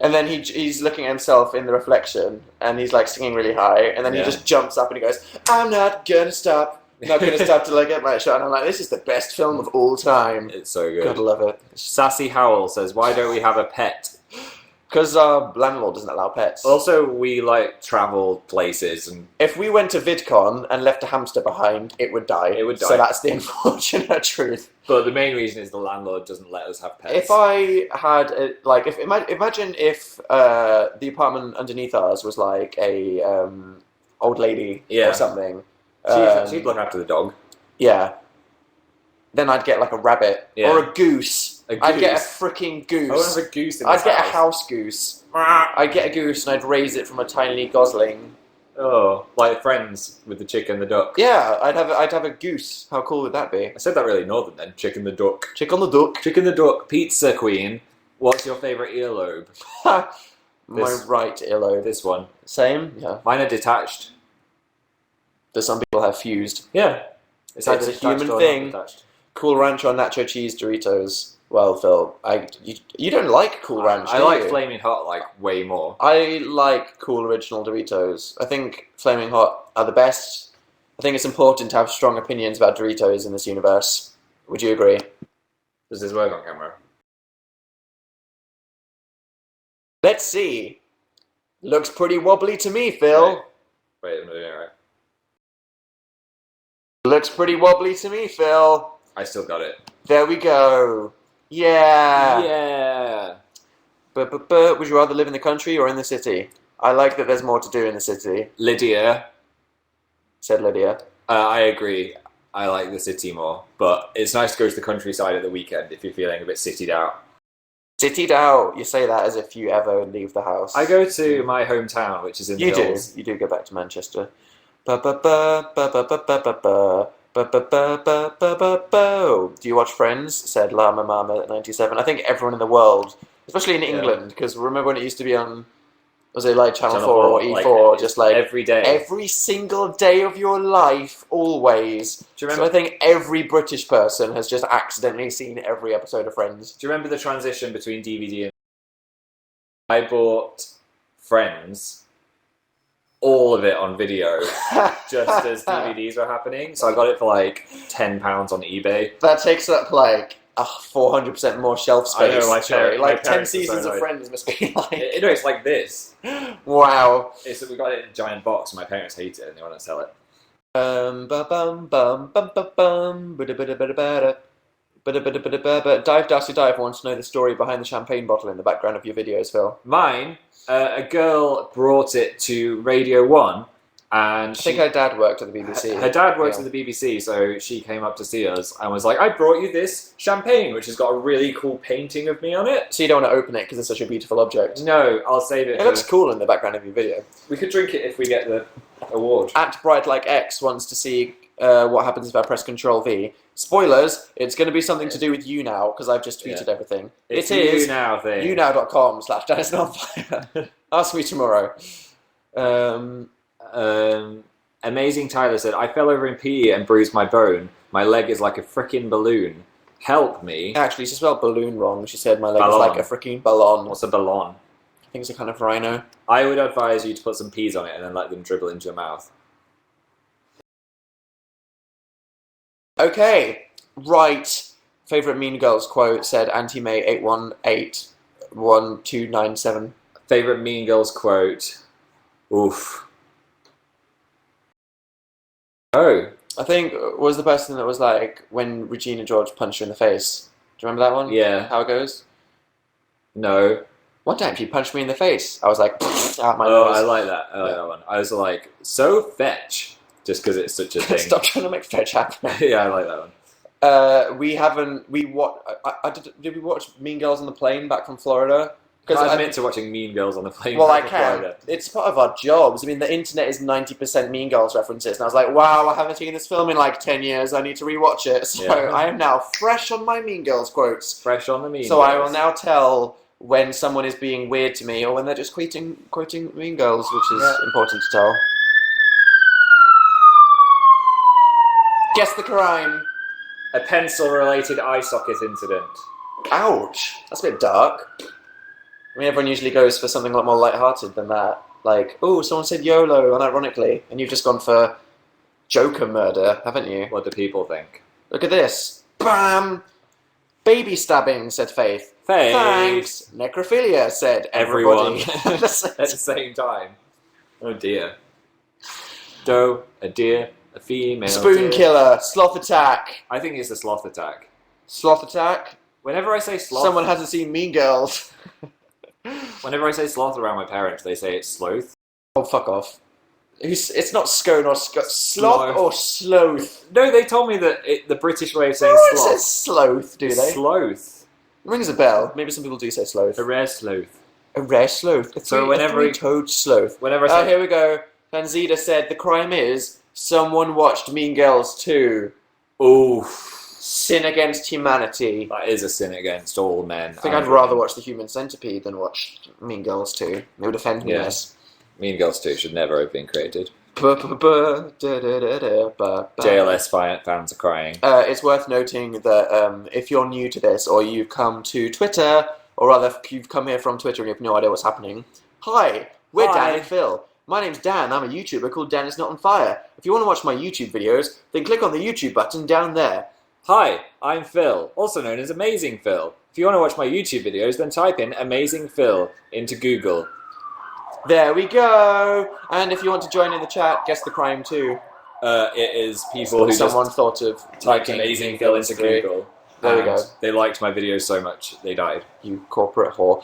And then he's looking at himself in the reflection, and he's like singing really high, and then he Yeah. just jumps up and he goes, "I'm not gonna stop. Not gonna stop till I get my shot." And I'm like, this is the best film of all time. It's so good. God, love it. Sassy Howell says, "Why don't we have a pet?" Because our landlord doesn't allow pets. Also, we like travel places, and If we went to VidCon and left a hamster behind, it would die. It would die. So that's the unfortunate truth. but the main reason is the landlord doesn't let us have pets. If I had, imagine if the apartment underneath ours was like a old lady Yeah. or something. She'd look after the dog. Yeah. Then I'd get like a rabbit Yeah. or a goose. A I'd get a goose? freaking I would goose. have a goose in I'd this get a house. house goose. I'd get a goose and I'd raise it from a tiny gosling. Oh, like Friends with the chicken and the duck. Yeah, I'd have a goose. How cool would that be? I said that really northern then. Chicken the duck. Chick on the duck. Chicken the duck. Pizza queen. What's your favourite earlobe? My This- right earlobe. This one. Same. Yeah. Mine are detached. But some people have fused. Yeah. It's a detached human or not thing. detached. Cool Ranch or nacho cheese Doritos. Well, Phil, you don't like Cool Ranch. I do like you? Flaming Hot like way more. I like Cool Original Doritos. I think Flaming Hot are the best. I think it's important to have strong opinions about Doritos in this universe. Would you agree? Does this work on camera? Let's see. Looks pretty wobbly to me, Phil. Wait, I'm doing it right. Looks pretty wobbly to me, Phil. I still got it. There we go. Yeah. Yeah. But, would you rather live in the country or in the city? I like that there's more to do in the city, Lydia, said Lydia. I agree. I like the city more, but it's nice to go to the countryside at the weekend if you're feeling a bit citied out. Citied out. You say that as if you ever leave the house. I go to my hometown, which is in the You do. hills. You do go back to Manchester. Do you watch Friends? Said Llama Mama at 97. I think everyone in the world, especially in Yeah. England, because remember when it used to be on, was it like Channel Channel 4 or 4, E4, like, just like every day. every single day of your life, always. Do you So remember? I think every British person has just accidentally seen every episode of Friends. Do you remember the transition between DVD and? I bought Friends, all of it on video, just as DVDs were happening. So I got it for like £10 on eBay. That takes up like 400% more shelf I space. know, my Sorry, parents- my like 10 parents are so seasons of annoyed. Friends must be like. No, it's like this. Wow. It's we got it in a giant box. And my parents hate it and they want to sell it. Bum bum bum bum bum bum bum bada bada bada bada bada bada bada bada. Dive Darcy Dive wants to know the story behind the champagne bottle in the background of your videos, Phil. Mine, a girl brought it to Radio 1 and I think her dad worked at the BBC. her dad works Yeah. at the BBC, so she came up to see us and was like, I brought you this champagne, which has got a really cool painting of me on it. So you don't want to open it because it's such a beautiful object. No, I'll save it. It looks cool in the background of your video. We could drink it if we get the award. At Bright Like X wants to see what happens if I press Control V. Spoilers, it's going to be something to do with Younow because I've just tweeted everything. It's It is Younow thing. Younow.com/Dennis on Fire. Ask me tomorrow. Amazing Tyler said, I fell over in PE and bruised my bone. My leg is like a frickin' balloon. Help me. Actually, she spelled balloon wrong. She said my leg is Ballon. like a freaking ballon. What's a ballon? I think it's a kind of rhino. I would advise you to put some peas on it and then let them dribble into your mouth. Okay, right. Favorite Mean Girls quote said Auntie May 8181297. Favorite Mean Girls quote? Oof. Oh. I think was the person that was like when Regina George punched her in the face. Do you remember that one? Yeah. How it goes? No. One time she punched me in the face. I was like, out my Oh, nose. I like that. I like that one. I was like, so fetch, just because it's such a thing. Stop trying to make fetch happen. Yeah, I like that one. We haven't. Did we watch Mean Girls on the plane back from Florida? Because I meant to watching Mean Girls on the plane. Well, I back from can. Florida. It's part of our jobs. I mean, the internet is 90% Mean Girls references, and I was like, wow, I haven't seen this film in like 10 years. I need to rewatch it. So Yeah. I am now fresh on my Mean Girls quotes. Fresh on the Mean So Girls. I will now tell when someone is being weird to me or when they're just quoting Mean Girls, which is important to tell. Guess the crime. A pencil-related eye socket incident. Ouch. That's a bit dark. I mean, everyone usually goes for something a lot more lighthearted than that. Like, oh, someone said YOLO, unironically, and you've just gone for Joker murder, haven't you? What do people think? Look at this. Bam! Baby stabbing, said Faith. Faith. Thanks. Necrophilia, said Everyone. everybody. At the same time. Oh dear. Doe, a deer, a female Spoon deer. killer, sloth attack. I think it's a sloth attack. Sloth attack? Whenever I say sloth, Someone hasn't seen Mean Girls. whenever I say sloth around my parents, they say it's sloth. Oh, fuck off. It's not scone or sloth Sloth. or sloth. No, they told me that the British way of saying No one sloth. says sloth, do they? Sloth. Rings a bell. Maybe some people do say sloth. A rare sloth. A rare sloth. So whenever a three-toed sloth. Whenever I Oh, say here we go. Fanzida said the crime is someone watched Mean Girls 2. oof, Sin against humanity. that is a sin against all men. I think I'd rather watch The Human Centipede than watch Mean Girls 2. It would offend me Yeah. less. Mean Girls 2 should never have been created. JLS. JLS fans are crying. It's worth noting that if you're new to this or you've come to Twitter, or rather if you've come here from Twitter and you have no idea what's happening, hi, we're Hi. Dan and Phil. My name's Dan, I'm a YouTuber called Dan Is Not on Fire. If you want to watch my YouTube videos, then click on the YouTube button down there. Hi, I'm Phil, also known as Amazing Phil. If you want to watch my YouTube videos, then type in Amazing Phil into Google. There we go! And if you want to join in the chat, guess the crime too. It is people who Someone just thought of typed typing Amazing Phil into Google. There we and go. They liked my videos so much, they died. You corporate whore.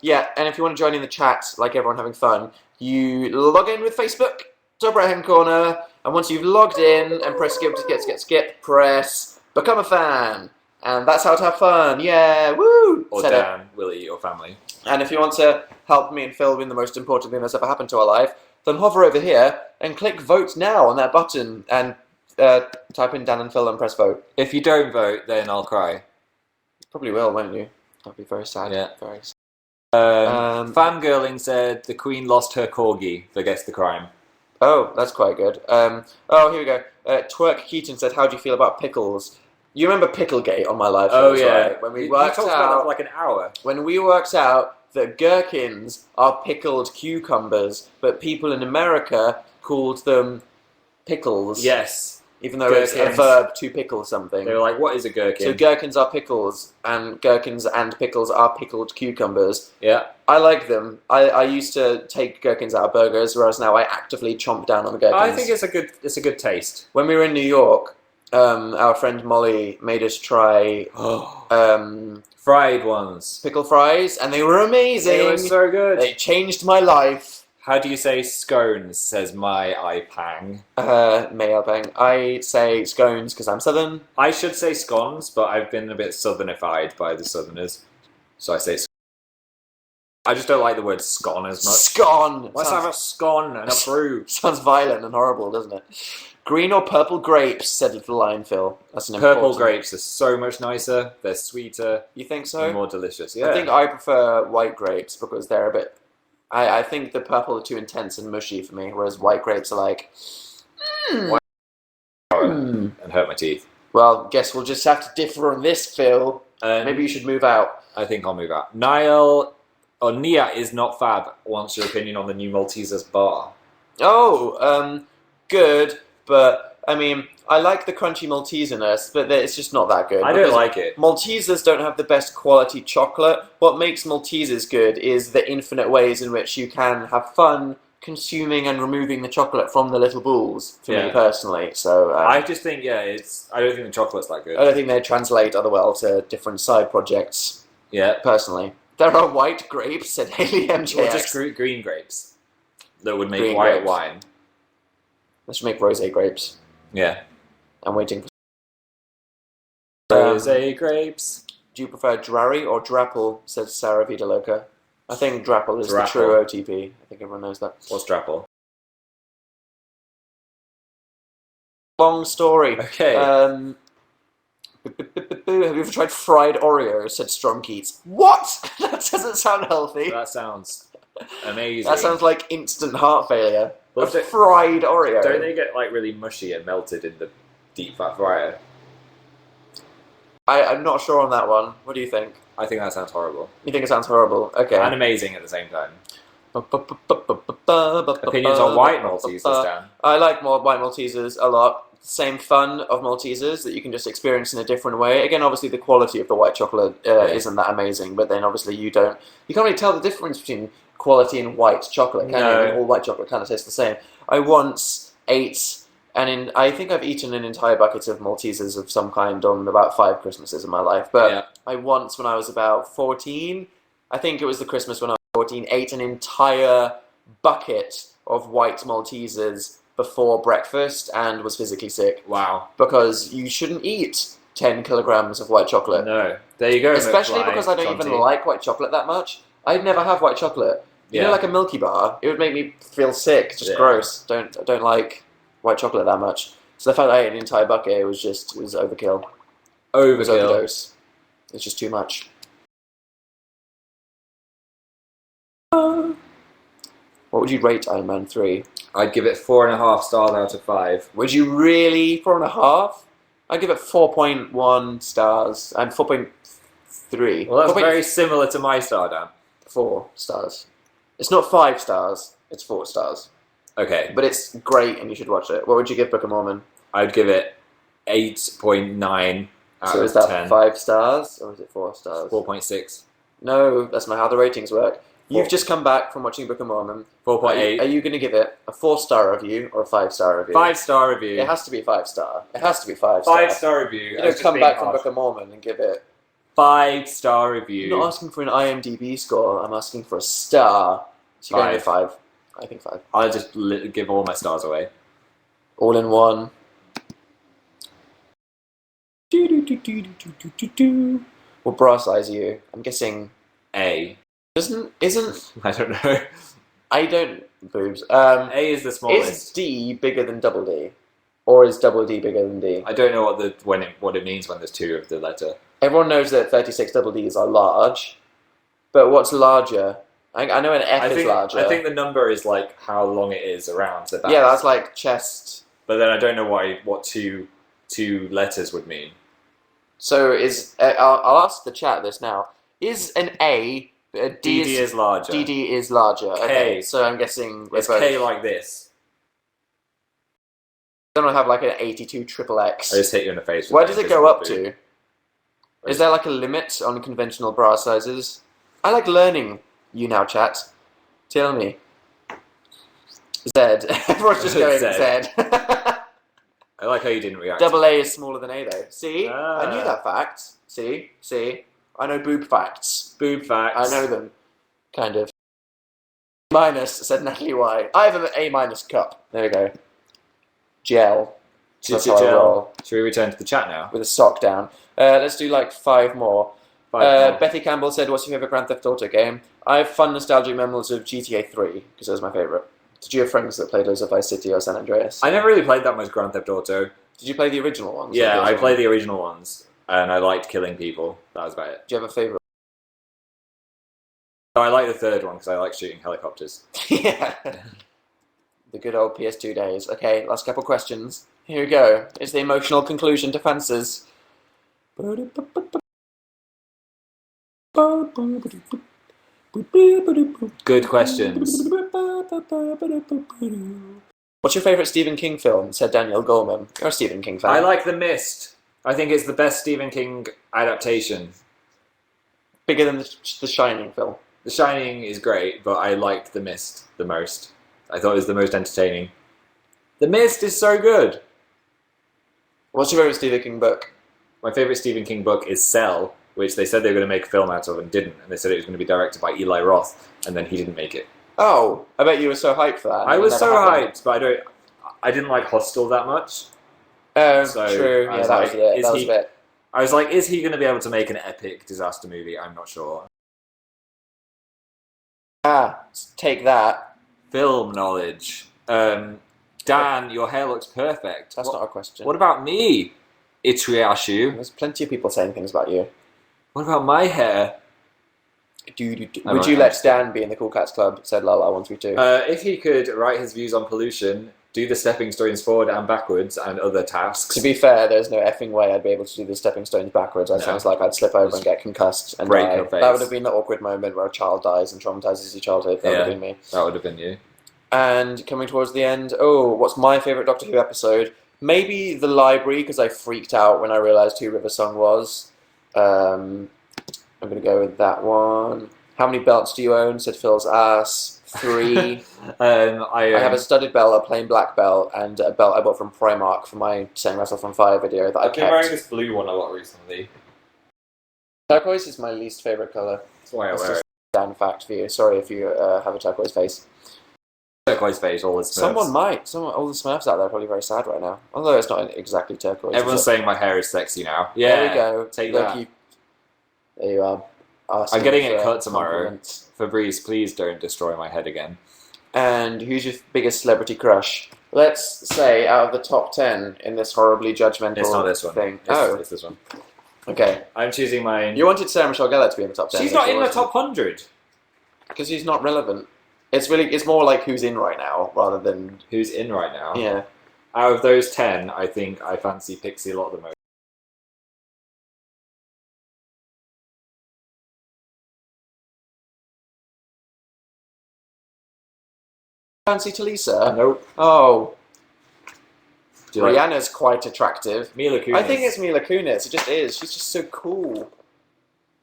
Yeah, and if you want to join in the chat, like everyone having fun, you log in with Facebook, top right hand corner, and once you've logged in and press skip, press become a fan. And that's how to have fun. Yeah, woo! Or Said it. Dan will eat your family. And if you want to help me and Phil win the most important thing that's ever happened to our life, then hover over here and click vote now on that button and type in Dan and Phil and press vote. If you don't vote, then I'll cry. Probably will, won't you? That'd be very sad. Yeah. Very sad. Fangirling said the Queen lost her corgi for Guess the Crime. Oh, that's quite good. Oh, here we go. Twerk Keaton said, how do you feel about pickles? You remember Picklegate on my live Oh shows, yeah, right? When we you worked talked about that out, for like an hour. when we worked out that gherkins are pickled cucumbers, but people in America called them pickles. Yes, Even though it's a Gherkins. verb to pickle something. they were like, "What is a gherkin?" So gherkins are pickles, and gherkins and pickles are pickled cucumbers. Yeah, I like them. I used to take gherkins out of burgers, whereas now I actively chomp down on the gherkins. I think it's a good taste. When we were in New York, our friend Molly made us try Fried ones. pickle fries, and they were amazing. They were so good. They changed my life. How do you say scones? Says my iPang. Mailbang. I say scones because I'm southern. I should say scones, but I've been a bit southernified by the southerners, so I say. I just don't like the word scone as much. Scone. Let's have a scone and a brew. Sounds violent and horrible, doesn't it? Green or purple grapes, said Little Lion Phil. That's an Purple important... grapes are so much nicer. They're sweeter, You think so? and more delicious. Yeah. I think I prefer white grapes because they're a bit... I think the purple are too intense and mushy for me, whereas white grapes are like... and hurt my teeth. Well, guess we'll just have to differ on this, Phil. Maybe you should move out. I think I'll move out. Nia is not fab. Wants your opinion on the new Maltesers bar. Oh, good, but, I mean, I like the crunchy Malteserness, but it's just not that good. I don't because like it. Maltesers don't have the best quality chocolate. What makes Maltesers good is the infinite ways in which you can have fun consuming and removing the chocolate from the little balls, for me Yeah. personally. So I just think, I don't think the chocolate's that I good. don't think they translate other well to different side projects, Yeah. personally. There are white grapes, said Haley MJX. Or just green grapes that would make Green white grapes. wine. Let's make rosé grapes. Yeah. I'm waiting for. Rosé grapes. Do you prefer Drarry or Drapple? Said Sarah Vidaloka. I think Drapple is the Drapple. true OTP. I think everyone knows that. What's Drapple? Long story. Okay. Have you ever tried fried Oreos? Said Strong Keats. What? That doesn't sound healthy. That sounds amazing. That sounds like instant heart failure. Well, A fried Oreo. Don't they get like really mushy and melted in the deep fat fryer? I'm not sure on that one. What do you think? I think that sounds horrible. You think it sounds horrible? Okay. And amazing at the same time. Opinions on white Maltesers, Dan? I like white Maltesers a lot. Same fun of Maltesers that you can just experience in a different way. Again, obviously the quality of the white chocolate isn't that amazing, but then obviously you can't really tell the difference between quality and white chocolate, can you? I mean, all white chocolate kind of tastes the same. I once ate, I think I've eaten an entire bucket of Maltesers of some kind on about 5 Christmases in my life, but I once, when I was about 14, I think it was the Christmas when I was 14, ate an entire bucket of white Maltesers before breakfast and was physically sick. Wow. Because you shouldn't eat 10 kilograms of white chocolate. No. There you go. Especially McFly, because I don't Conti. even like white chocolate that much. I'd never have white chocolate. You know, like a Milky Bar, it would make me feel sick. It's just gross. I don't like white chocolate that much. So the fact that I ate an entire bucket it was overkill. Overkill. It was overdose. It's just too much. What would you rate Iron Man 3? I'd give it 4.5 stars out of 5. Would you really? 4.5? I'd give it 4.1 stars and 4.3. Well, that's very similar to my star, Dan. 4 stars. It's not 5 stars. It's 4 stars. Okay. But it's great and you should watch it. What would you give Book of Mormon? I'd give it 8.9 out So of is that 10. 5 stars or is it 4 stars? 4.6. No, that's not how the ratings work. You've 4. just come back from watching Book of Mormon. 4.8. Are you going to give it a 4-star review or a 5-star review? 5-star review. It has to be 5-star. It has to be 5-star. 5-star review. You don't come back from Book of Mormon and give it... 5-star review. I'm not asking for an IMDb score. I'm asking for a star. So you're going to 5. I think 5. I'll just give all my stars away. All in one. What bra size are you? I'm guessing A. isn't I don't know. I don't boobs. A is the smallest. Is D bigger than double D, or is double D bigger than D? I don't know what it means when there's 2 of the letter. Everyone knows that 36 double Ds are large, but what's larger? I know an F is larger. I think the number is like how long it is around. So that's like chest. But then I don't know what two letters would mean. So I'll ask the chat this now. Is an A DD is larger. DD is larger. K. Okay, so I'm guessing It's K like this. Then I have like an 82 triple X. I just hit you in the face. Where does it go up to? Is there like a limit on conventional bra sizes? I like learning. Younow chat. Tell me. Z. Everyone's just going Z. I like how you didn't react. Double A is smaller than A though. See? I knew that fact. See? I know boob facts. Boob facts. I know them. Kind of. Minus, said Natalie Y. I have an A minus cup. There we go. Gel. That's how I roll. Should we return to the chat now? With a sock down. Let's do like 5 more. 5 more. Betty Campbell said, what's your favourite Grand Theft Auto game? I have fun nostalgic memories of GTA 3, because it was my favourite. Did you have friends that played those of Vice City or San Andreas? I never really played that much Grand Theft Auto. Did you play the original ones? Yeah, I played the original ones, and I liked killing people. That was about it. Do you have a favourite? I like the third one, because I like shooting helicopters. Yeah. The good old PS2 days. Okay, last couple questions. Here we go. It's the emotional conclusion to Fences. Good questions. What's your favourite Stephen King film? Said Daniel Goleman. You're a Stephen King fan. I like The Mist. I think it's the best Stephen King adaptation. Bigger than the Shining film. The Shining is great, but I liked The Mist the most. I thought it was the most entertaining. The Mist is so good. What's your favourite Stephen King book? My favourite Stephen King book is Cell, which they said they were going to make a film out of and didn't. And they said it was going to be directed by Eli Roth, and then he didn't make it. Oh, I bet you were so hyped for that. I was so hyped, but I didn't like Hostel that much. Oh, So true. I Yeah, was that like, was it. is That was he- it. I was like, is he going to be able to make an epic disaster movie? I'm not sure. Take that. Film knowledge. Dan, your hair looks perfect. That's not a question. What about me, Itriashu? There's plenty of people saying things about you. What about my hair? Would you let Dan be in the Cool Cats Club? Said Lala 132. If he could write his views on pollution, do the stepping stones forward and backwards, and other tasks. To be fair, there's no effing way I'd be able to do the stepping stones backwards. That sounds like I'd slip over and get concussed and break die. your face. That would have been the awkward moment where a child dies and traumatizes your childhood. That would have been me. That would have been you. And coming towards the end, what's my favourite Doctor Who episode? Maybe The Library, because I freaked out when I realised who River Song was. I'm going to go with that one. How many belts do you own? Said Phil's ass. 3. I have a studded belt, a plain black belt, and a belt I bought from Primark for my Saying Myself on Fire video that I I've been kept. wearing this blue one a lot recently. Turquoise is my least favourite colour. That's why I That's wear just it. a Dan fact for you. Sorry if you have a turquoise face. Turquoise face, all this. Someone might. All the Smurfs out there are probably very sad right now. Although it's not exactly turquoise. Everyone's is it? saying my hair is sexy now. Yeah, There we go. Take Look, that. There you are. I'm getting it for cut tomorrow. compliments. Fabrice, please don't destroy my head again. And who's your biggest celebrity crush? Let's say out of the top 10 in this horribly judgmental It's not this one. thing. It's this one. Okay. I'm choosing mine. You wanted Sarah Michelle Gellar to be in the top 10. She's not in the top 100. Because she's not relevant. It's more like who's in right now rather than Who's in right now? yeah. Out of those 10, I think I fancy Pixie a lot the most. Fancy Talisa? Nope. Oh, Do you like Rihanna's quite attractive. Mila Kunis? I think it's Mila Kunis. It just is. She's just so cool.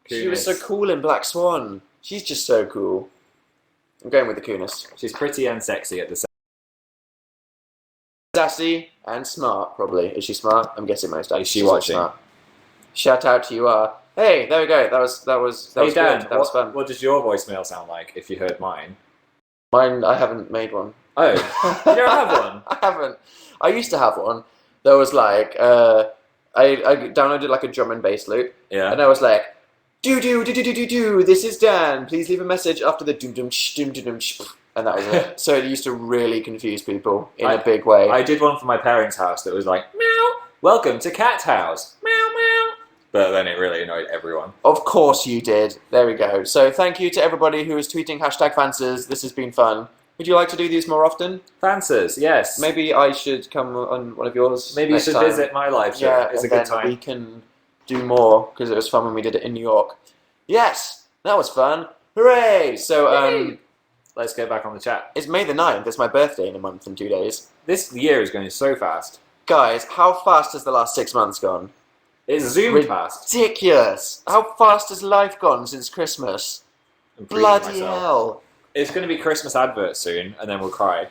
She was so Kunis. cool in Black Swan. She's just so cool. I'm going with the Kunis. She's pretty and sexy at the same Sassy and smart, probably. Is she smart? I'm guessing most Is she she's all watching? smart. Shout out to you, Hey, there we go. That was Hey Dan, good. That was fun. what does your voicemail sound like if you heard mine? Mine, I haven't made one. Oh, you don't have one? I haven't. I used to have one. That was like, I downloaded like a drum and bass loop, Yeah. and I was like, do. This is Dan. Please leave a message after the doom doom sh, and that was it. So it used to really confuse people in a big way. I did one for my parents' house that was like, meow, welcome to Cat House. Meow, meow. But then it really annoyed everyone. Of course you did. There we go. So thank you to everybody who is tweeting #Fances. This has been fun. Would you like to do these more often? Fancies, yes. Maybe I should come on one of yours. Maybe you next should time. visit my live show. Yeah, It's a and good then time. we can do more because it was fun when we did it in New York. Yes, that was fun. Hooray! So Let's get back on the chat. it's May the 9th. It's my birthday in a month and 2 days. This year is going so fast. Guys, how fast has the last 6 months gone? It's zoomed past. Ridiculous! How fast has life gone since Christmas? I'm freaking Bloody myself. hell! It's going to be Christmas adverts soon, and then we'll cry.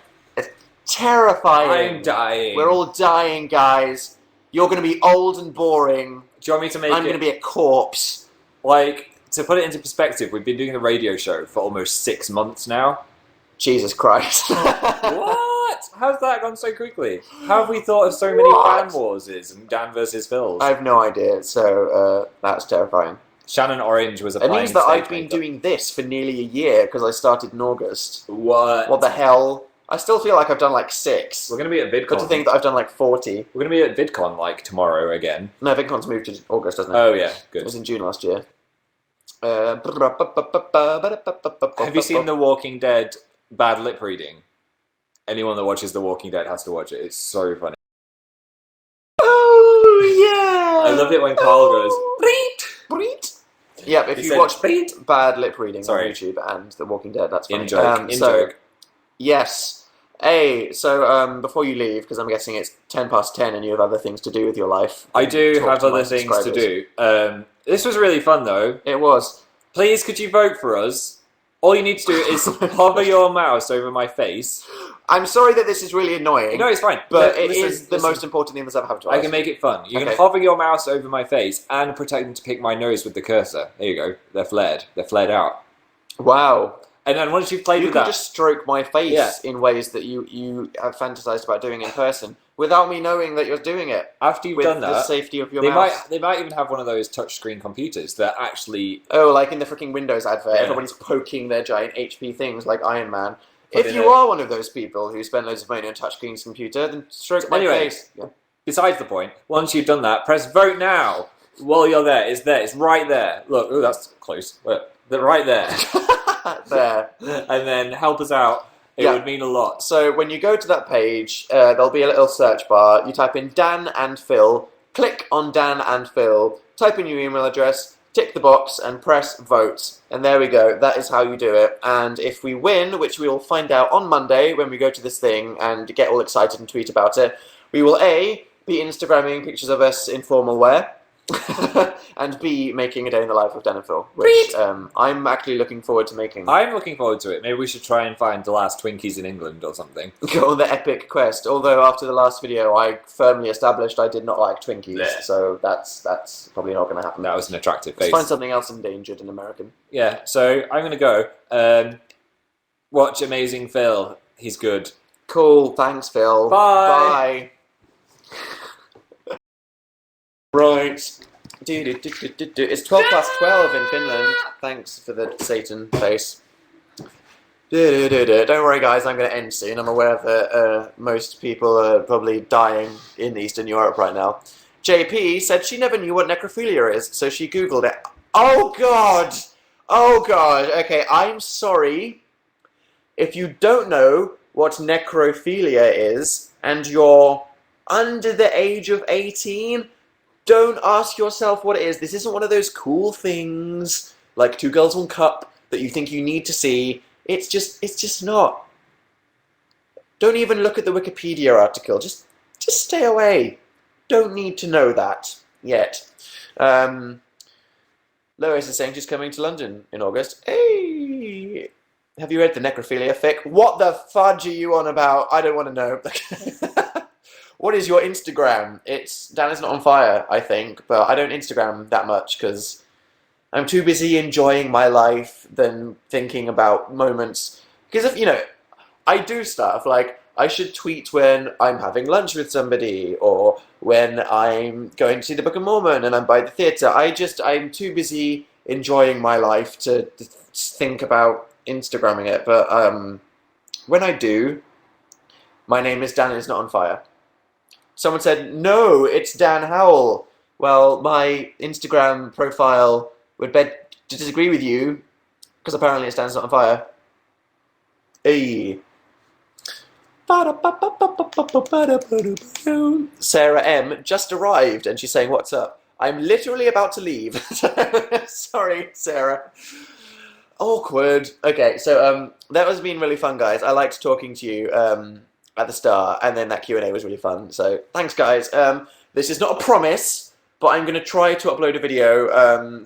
Terrifying. I'm dying. We're all dying, guys. You're going to be old and boring. Do you want me to make I'm it... going to be a corpse. Like, to put it into perspective, we've been doing the radio show for almost 6 months now. Jesus Christ. What? How's that gone so quickly? How have we thought of so many What? fan wars and Dan versus Phil's? I have no idea, so that's terrifying. Shannon Orange was It applying means that I've steak been makeup. doing this for nearly a year because I started in August. What? What the hell? I still feel like I've done like 6. We're going to be at VidCon. Got to think that I've done like 40. We're going to be at VidCon, like, tomorrow again. No, VidCon's moved to August, doesn't it? Oh, yeah. It Good. was in June last year. Have you seen The Walking Dead bad lip reading? Anyone that watches The Walking Dead has to watch it. It's so funny. Oh, yeah! I love it when Carl goes, Breet! Yeah, if He you said, watch "Breet." bad lip reading Sorry. on YouTube and The Walking Dead, that's funny. In joke. Yes. Hey, so before you leave, because I'm guessing it's 10 past 10 and you have other things to do with your life. I do Talk have to my other things to subscribers. do. This was really fun, though. It was. Please, could you vote for us? All you need to do is hover your mouse over my face I'm sorry that this is really annoying. No, it's fine. But Listen, it is the most important thing that's ever happened to us. I can make it fun. You Okay. can hover your mouse over my face and pretend to pick my nose with the cursor. There you go. They're flared. They're flared out. Wow. And then once you've played You with can that, just stroke my face Yeah. in ways that you have fantasized about doing in person without me knowing that you're doing it. after you've With done the that, safety of your they mouse. might even have one of those touchscreen computers that actually. Oh, like in the freaking Windows advert, Yeah. everybody's poking their giant HP things like Iron Man. But If in you a- are one of those people who spend loads of money on a touchscreen computer, then stroke my Anyway. face. Yeah. Besides the point, once you've done that, press vote now. While you're there, it's there. It's right there. Look, oh, that's close. Look, they're right there. There. And then help us out. It Yeah. would mean a lot. So when you go to that page, there'll be a little search bar. You type in Dan and Phil, click on Dan and Phil, type in your email address, tick the box, and press vote. And there we go. That is how you do it. And if we win, which we will find out on Monday when we go to this thing and get all excited and tweet about it, we will A, be Instagramming pictures of us in formal wear, and B, making a day in the life of Dan and Phil, which I'm actually looking forward to making. I'm looking forward to it. Maybe we should try and find the last Twinkies in England or something. Go on the epic quest. Although after the last video, I firmly established I did not like Twinkies, Yeah. so that's probably not going to happen. That was an attractive Let's face. find something else endangered and American. Yeah, so I'm going to go. Watch Amazing Phil. He's good. Cool. Thanks, Phil. Bye. Bye. Right. It's 12 past 12 in Finland. Thanks for the Satan face. Don't worry, guys. I'm going to end soon. I'm aware that most people are probably dying in Eastern Europe right now. JP said she never knew what necrophilia is, so she Googled it. Oh, God. Oh, God. Okay, I'm sorry. If you don't know what necrophilia is, and you're under the age of 18, don't ask yourself what it is. This isn't one of those cool things, like Two Girls, One Cup, that you think you need to see. It's just not. Don't even look at the Wikipedia article. Just stay away. Don't need to know that yet. Lois is saying she's coming to London in August. Hey! Have you read the necrophilia fic? What the fudge are you on about? I don't want to know. What is your Instagram? It's Dan is not on fire, I think, but I don't Instagram that much because I'm too busy enjoying my life than thinking about moments. Because if I do stuff like I should tweet when I'm having lunch with somebody or when I'm going to see the Book of Mormon and I'm by the theatre. I'm too busy enjoying my life to think about Instagramming it. But when I do, my name is Dan is not on fire. Someone said, no, it's Dan Howell. Well, my Instagram profile would beg to disagree with you, because apparently it's Dan's not on fire. Hey. Sarah M. just arrived, and she's saying, what's up? I'm literally about to leave. Sorry, Sarah. Awkward. Okay, so that has been really fun, guys. I liked talking to you at the start, and then that Q&A was really fun. So thanks, guys. This is not a promise, but I'm going to try to upload a video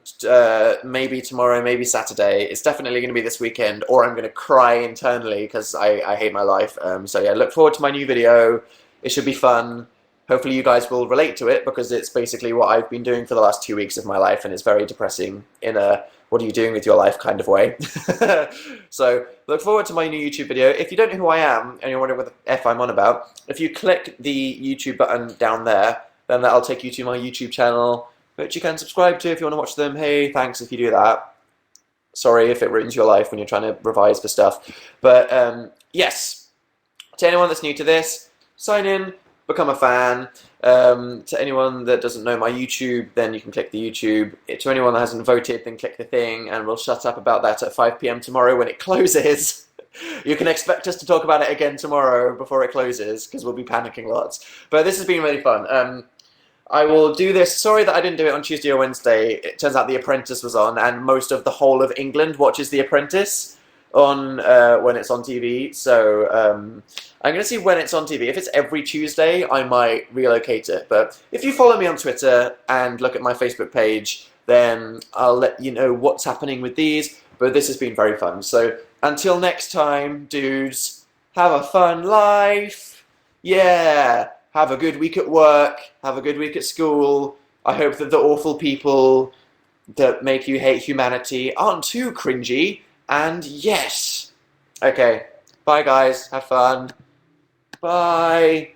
maybe tomorrow, maybe Saturday. It's definitely going to be this weekend, or I'm going to cry internally because I hate my life. So yeah, look forward to my new video. It should be fun. Hopefully you guys will relate to it because it's basically what I've been doing for the last 2 weeks of my life, and it's very depressing in a what are you doing with your life kind of way. So look forward to my new YouTube video. If you don't know who I am and you're wondering what the F I'm on about, if you click the YouTube button down there, then that'll take you to my YouTube channel, which you can subscribe to if you want to watch them. Hey, thanks if you do that. Sorry if it ruins your life when you're trying to revise for stuff. But yes, to anyone that's new to this, sign in, become a fan. To anyone that doesn't know my YouTube, then you can click the YouTube. To anyone that hasn't voted, then click the thing, and we'll shut up about that at 5 PM tomorrow when it closes. You can expect us to talk about it again tomorrow before it closes, because we'll be panicking lots. But this has been really fun. I will do this. Sorry that I didn't do it on Tuesday or Wednesday. It turns out The Apprentice was on, and most of the whole of England watches The Apprentice on when it's on TV. So I'm going to see when it's on TV. If it's every Tuesday, I might relocate it. But if you follow me on Twitter and look at my Facebook page, then I'll let you know what's happening with these. But this has been very fun. So until next time, dudes, Have a fun life. Yeah. Have a good week at work. Have a good week at school. I hope that the awful people that make you hate humanity aren't too cringy. And yes. Okay. Bye, guys. Have fun. Bye.